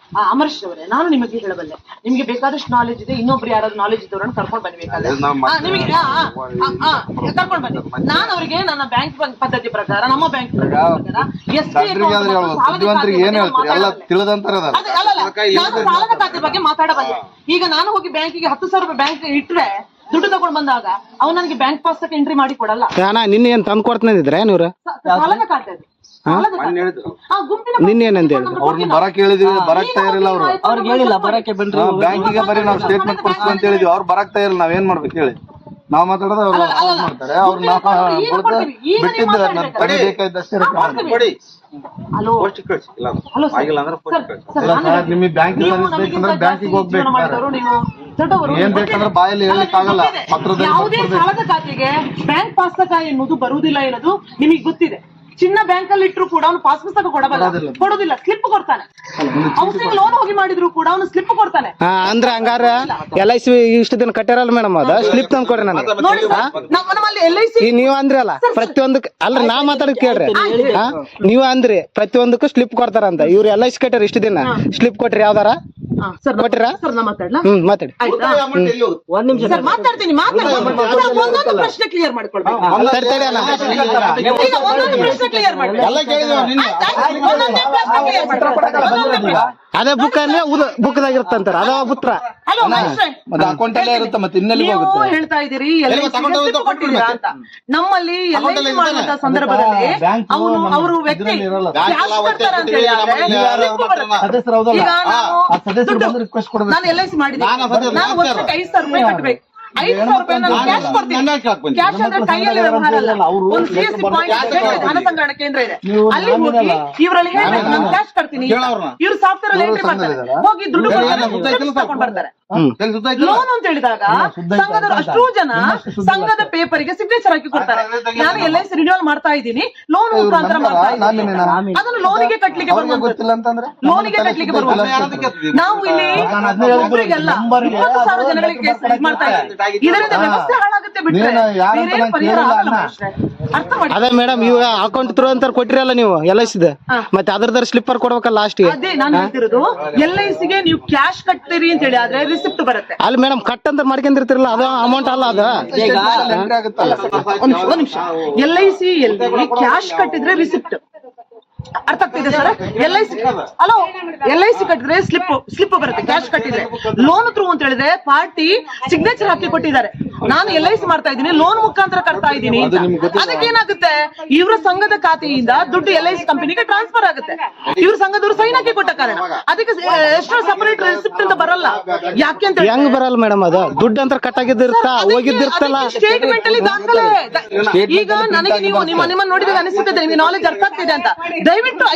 ಅಮರೇಶ್ ಅವರೇ, ನಾನು ನಿಮಗೆ ಹೇಳಬಲ್ಲೆ, ನಿಮ್ಗೆ ಬೇಕಾದಷ್ಟು ನಾಲೆಜ್ ಇದೆ. ಇನ್ನೊಬ್ರು ಯಾರಾದ್ರೂ ನಾಲೆಜ್ ಇದ್ದವ್ರನ್ನ ಕರ್ಕೊಂಡು ಬನ್ಬೇಕಾದ್ರೆ ಅದು ನಾವು ಮತ್ತೆ- ನಿಮಗೆ ಕರ್ಕೊಂಡು ಬನ್ನಿ. ನಾನು ಅವರಿಗೆ ನನ್ನ ಬ್ಯಾಂಕ್ ಪದ್ಧತಿ ಪ್ರಕಾರ, ನಮ್ಮ ಬ್ಯಾಂಕ್ ಪ್ರಕಾರ ಬುದ್ಧಿವಂತರಿಗೆ ಏನ್ ಹೇಳ್ತೀರಿ? ಎಲ್ಲ ತಿಳಿದಂತರ ನಾನು ಸಾಲದ ಖಾತೆ ಬಗ್ಗೆ ಮಾತಾಡಬಲ್ಲೆ. ಈಗ ನಾನು ಹೋಗಿ ಬ್ಯಾಂಕಿಗೆ 10,000 ರೂಪಾಯಿ ಬ್ಯಾಂಕ್ ಇಟ್ರೆ ದುಡ್ಡು ತಗೊಂಡ್ ಬಂದಾಗ ಅವ್ನು ನನಗೆ ಬ್ಯಾಂಕ್ ಪಾಸ್ ಎಂಟ್ರಿ ಮಾಡಿ ಕೊಡಲ್ಲ. ನಿನ್ನೆ ಏನ್ ತಂದು ಕೊಡ್ತಾನಿದ್ರೆ ನೀವ್ರ ಸಾಲದ ಖಾತೆ ಅದು. ಸಾಲದ ಖಾತೆ. ಆ ಗುಂಪಿನ ನಿನ್ನೆ ಏನಂತ ಹೇಳಿ ಅವ್ರನ್ನ ಬರಕ್ ಹೇಳಿದೀವಿ, ಬರಕ್ ತಯಾರಿಲ್ಲ ಅವರು. ಅವ್ರಿಗೆ ಹೇಳಿಲ್ಲ ಬರಕ್ಕೆ ಬನ್ರಿ, ಬ್ಯಾಂಕಿಗೆ ಬರೀ ನಾವು ಸ್ಟೇಟ್ಮೆಂಟ್ ಕೊಡ್ತೀವಿ ಅಂತ ಹೇಳಿದ್ವಿ. ಅವ್ರು ಬರಕ್ ತಯಾರಿಲ್ಲ. ನಾವ್ ಏನ್ ಮಾಡ್ಬೇಕು ಹೇಳಿ? ನಾವ್ ಮಾತಾಡೋದು ಅವ್ರು ಮಾಡ್ತಾರೆ. ಅವ್ರು ಬಿಟ್ಟಿದ್ದು ತಡಿ ಬೇಕಾದಷ್ಟೇ ಕೊಡಿ. ಹಲೋ ಪೋಸ್ಟ್ ಕಳಿಸಿ. ಇಲ್ಲ ಹಲೋ ಸರ್. ಆಗಿಲ್ಲ ಅಂದ್ರೆ ಪೋಸ್ಟ್ ಕಳಿಸಿ. ನಿಮಗೆ ಬ್ಯಾಂಕ್ ಬೇಕಂದ್ರೆ ಬ್ಯಾಂಕಿಗೆ ಹೋಗ್ಬೇಕು. ಏನ್ ಬೇಕಂದ್ರೆ ಬಾಯಲ್ಲಿ ಹೇಳಲಿಕ್ಕೆ ಆಗಲ್ಲ, ಪತ್ರದಲ್ಲಿ ಯಾವುದೇ ಸಾಲದ ಖಾತೆಗೆ ಬ್ಯಾಂಕ್ ಪುಸ್ತಕ ಎನ್ನುವುದು ಬರುವುದಿಲ್ಲ ಎನ್ನುವುದು ನಿಮಗೆ ಗೊತ್ತಿದೆ. ಚಿನ್ನ ಬ್ಯಾಂಕ್ ಅಲ್ಲಿ ಇಟ್ಟರು ಕೂಡ ಅವನು ಪಾಸ್ ಪುಸ್ತಕ ಕೊಡೋದಿಲ್ಲ, ಸ್ಲಿಪ್ ಕೊಡ್ತಾನೆ. ಹೌಸಿಂಗ್ ಲೋನ್ ಹೋಗಿ ಮಾಡಿದ್ರು ಕೂಡ ಅವನು ಸ್ಲಿಪ್ ಕೊಡ್ತಾನೆ. ಅಂದ್ರೆ ಹಂಗಾರ LIC ಇಷ್ಟು ದಿನ ಕಟ್ಟಾರಲ್ಲ ಮೇಡಮ್, ಅದ ಸ್ಲಿಪ್ ತಂದು ಕೊಡ್ರಿ ನನಗೆ. ನೋಡಿ ನಮ್ಮಲ್ಲಿ LIC ಈಗ ನೀವ್ ಅಂದ್ರಲ್ಲ ಪ್ರತಿಯೊಂದಕ್ಕೆ, ಅಲ್ರಿ ನಾ ಮಾತಾಡೋದ್ ಕೇಳ್ರಿ. ನೀವ್ ಅಂದ್ರಿ ಪ್ರತಿಯೊಂದಕ್ಕೂ ಸ್ಲಿಪ್ ಕೊಡ್ತಾರಂತ. ಇವ್ರು LIC ಕಟ್ಟಾರ ಇಷ್ಟು ದಿನ, ಸ್ಲಿಪ್ ಕೊಟ್ರಿ ಯಾವ್ದಾರ ಕೊಟ್ಟಿರಾ? ಸರ್ ನಾ ಮಾತಾಡ್ಲಾ? ಮಾತಾಡಿ. ಆಯ್ತಾ? ಒಂದ್ ನಿಮಿಷ ಸರ್, ಮಾತಾಡ್ತೀನಿ. ಒಂದೊಂದು ಪ್ರಶ್ನೆ ಕ್ಲಿಯರ್ ಮಾಡ್ಕೊಳ್ಬೇಕು. ತಡಿ ಅಣ್ಣ. ಈಗ ಒಂದೊಂದು ಪ್ರಶ್ನೆ ಕ್ಲಿಯರ್ ಮಾಡ್ಬೇಕು. ಎಲ್ಲ ಕೇಳಿದ್ವಿ ನಿನ್ನೆ. ಒಂದೊಂದೇ ಪ್ರಶ್ನೆ ಕ್ಲಿಯರ್ ಮಾಡ್ಬೇಕು. ಅದೇ ಬುಕ್ ಅಂದ್ರೆ ಬುಕ್ದಾಗಿರುತ್ತಂತಾರ, ಅದ ಪುತ್ರ. ಹಲೋ ಮಹೇಶ್ರೇ, ಮತ್ತೆ ಅಕೌಂಟ್ ಅಲ್ಲೇ ಇರುತ್ತೆ, ಮತ್ತೆ ಇನ್ನೆಲ್ಲಿ ನೀವು ಹೋಗುತ್ತೆ? ಹೇಳ್ತಾ ಇದ್ದೀರಿ LIC ಕೊಟ್ಟಿದ್ದೀರಾ ಅಂತ. ನಮ್ಮಲ್ಲಿ LIC ಮಾಡುವಂತ ಸಂದರ್ಭದಲ್ಲಿ ಅವರು ವ್ಯಕ್ತಿ ಕ್ಯಾಶ್ ಕೊಡ್ತಾರೆ ಅಂತ ಹೇಳಿ ಸದಸ್ಯರು ಹೌದಲ್ಲ, ಈಗ ಆ ಸದಸ್ಯರು ಬಂದು ರಿಕ್ವೆಸ್ಟ್ ಕೊಡ್ಬೇಕು. ನಾನು LIC ಮಾಡಿದ್ದೀನಿ. ನಾನು ವರ್ಷಕ್ಕೆ 5,000 ರೂಪಾಯಿ ಕಟ್ಟಬೇಕು. 5,000 ರೂಪಾಯಿ ನಾನು ಕ್ಯಾಶ್ ಕೊಡ್ತೀನಿ. ಕ್ಯಾಶ್ ಅಂದ್ರೆ ಕೈಯಲ್ಲಿ ವ್ಯವಹಾರ ಅಲ್ಲ. ಒಂದು CSC ಪಾಯಿಂಟ್ ಧನ ಸಂಗ್ರಹಣ ಕೇಂದ್ರ ಇದೆ, ಅಲ್ಲಿ ಹೋಗಿ ಇವರಲ್ಲಿ ಹೇಳ್ಬೇಕು ನಾನು ಕ್ಯಾಶ್ ಕಟ್ತೀನಿ. ಇವ್ರು ಸಾಫ್ಟ್ವೇರ್ ಅಲ್ಲಿ ಎಂಟ್ರಿ ಮಾಡ್ತಾರೆ, ಹೋಗಿ ದುಡ್ಡು ತಗೊಂಡ್ ಬರ್ತಾರೆ. ಲೋನ್ ಅಂತ ಹೇಳಿದಾಗ ಸಂಘದ ಅಷ್ಟೂ ಜನ ಸಂಘದ ಪೇಪರಿಗೆ ಸಿಗ್ನೇಚರ್ ಹಾಕಿ ಕೊಡ್ತಾರೆ. ನಾನು LIC ರಿನ್ಯೂವಲ್ ಮಾಡ್ತಾ ಇದ್ದೀನಿ, ಲೋನ್ ಮುಖಾಂತರ ಮಾಡ್ತಾ ಇದ್ದೀನಿ. ಅದನ್ನು ಲೋನಿಗೆ ಕಟ್ಲಿಕ್ಕೆ ಗೊತ್ತಿಲ್ಲ ಅಂತಂದ್ರೆ ಲೋನಿಗೆ ಕಟ್ಲಿಕ್ಕೆ ಬರುವಂತ ನಾವು ಇಲ್ಲಿ ಒಬ್ಬರಿಗೆಲ್ಲ 20,000 ಜನಗಳಿಗೆ ಕೇಸ್ ಮಾಡ್ತಾ ಇದ್ದೀವಿ. ಇದರಿಂದ ವ್ಯವಸ್ಥೆ ಹಾಳಾಗುತ್ತೆ ಬಿಟ್ರೆ ಬೇರೆ ಪರಿಹಾರ ಆಗಲ್ಲ ಮಹೇಶ್ರೇ. ಅರ್ಥ ಮಾಡಿ. ಅದೇ ಮೇಡಮ್, ಇವಾಗ ಅಕೌಂಟ್ ಥ್ರೂ ಅಂತ ಕೊಟ್ಟಿರಲ್ಲ ನೀವು LIC, ಮತ್ತೆ ಅದ್ರದ್ರ ಸ್ಲಿಪ್ಪರ್ ಕೊಡ್ಬೇಕಲ್ಲ ಲಾಸ್ಟ್ಗೆ. ಅದೇ ನಾನು ಹೇಳ್ತಿರೋದು, LIC ಗೆ ನೀವು ಕ್ಯಾಶ್ ಕಟ್ತೀರಿ ಅಂತ ಹೇಳಿ ಆದ್ರೆ ರಿಸಿಪ್ಟ್ ಬರುತ್ತೆ. ಅಲ್ಲಿ ಮೇಡಮ್ ಕಟ್ ಅಂತ ಮಾಡ್ಕೊಂಡಿರ್ತಿರಲ್ಲ, ಅದು ಅಮೌಂಟ್ ಅಲ್ಲ ಅದು. ಒಂದ್ ನಿಮಿಷ, LIC ಯಲ್ಲಿ ಕ್ಯಾಶ್ ಕಟ್ಟಿದ್ರೆ ರಿಸಿಪ್ಟ್. ಅರ್ಥ ಆಗ್ತಿದೆ ಸರ್? LIC ಕಟ್ಟಿದ್ರೆ ಸ್ಲಿಪ್ ಬರುತ್ತೆ, ಕ್ಯಾಶ್ ಕಟ್ಟಿದ್ರೆ. ಲೋನ್ ಥ್ರೂ ಅಂತ ಹೇಳಿದ್ರೆ ಪಾರ್ಟಿ ಸಿಗ್ನೇಚರ್ ಹಾಕಿ ಕೊಟ್ಟಿದ್ದಾರೆ. ನಾನು LIC ಮಾಡ್ತಾ ಇದ್ದೀನಿ, ಲೋನ್ ಮುಖಾಂತರ ಕಟ್ತಾ ಇದ್ದೀನಿ ಅಂತ. ಅದಕ್ಕೆ ಏನಾಗುತ್ತೆ, ಇವರ ಸಂಘದ ಖಾತೆಯಿಂದ ದುಡ್ಡು LIC ಕಂಪನಿಗೆ ಟ್ರಾನ್ಸ್ಫರ್ ಆಗುತ್ತೆ. ಇವ್ರ ಸಂಘದವರು ಸೈನ್ ಹಾಕಿ ಕೊಟ್ಟ ಕಾರಣ ಅದಕ್ಕೆ ಎಷ್ಟೋ ಸಪರೇಟ್ ರೆಸಿಪ್ಟ್ ಅಂತ ಬರಲ್ಲ. ಯಾಕೆ ಅಂತ ಹೆಂಗ್ ಬರಲ್ಲ ಮೇಡಮ್? ಅದು ದುಡ್ಡು ಅಂತ ಕಟ್ ಆಗಿದ್ದಿರ್ತಾ ಹೋಗಿದ್ದಿರ್ತಲ್ಲ. ಸ್ಟೇಟ್ಮೆಂಟ್ ಅಲ್ಲಿ ದಾಖಲೆ. ಈಗ ನನಗೆ ನೀವು ನಿಮ್ಮ ನೋಡಿದಾಗ ಅನಿಸುತ್ತದೆ ನಿಮಗೆ ನಾಲೆಜ್ ಅರ್ಥ ಆಗ್ತಿದೆ ಅಂತ. ದಯವಿಟ್ಟು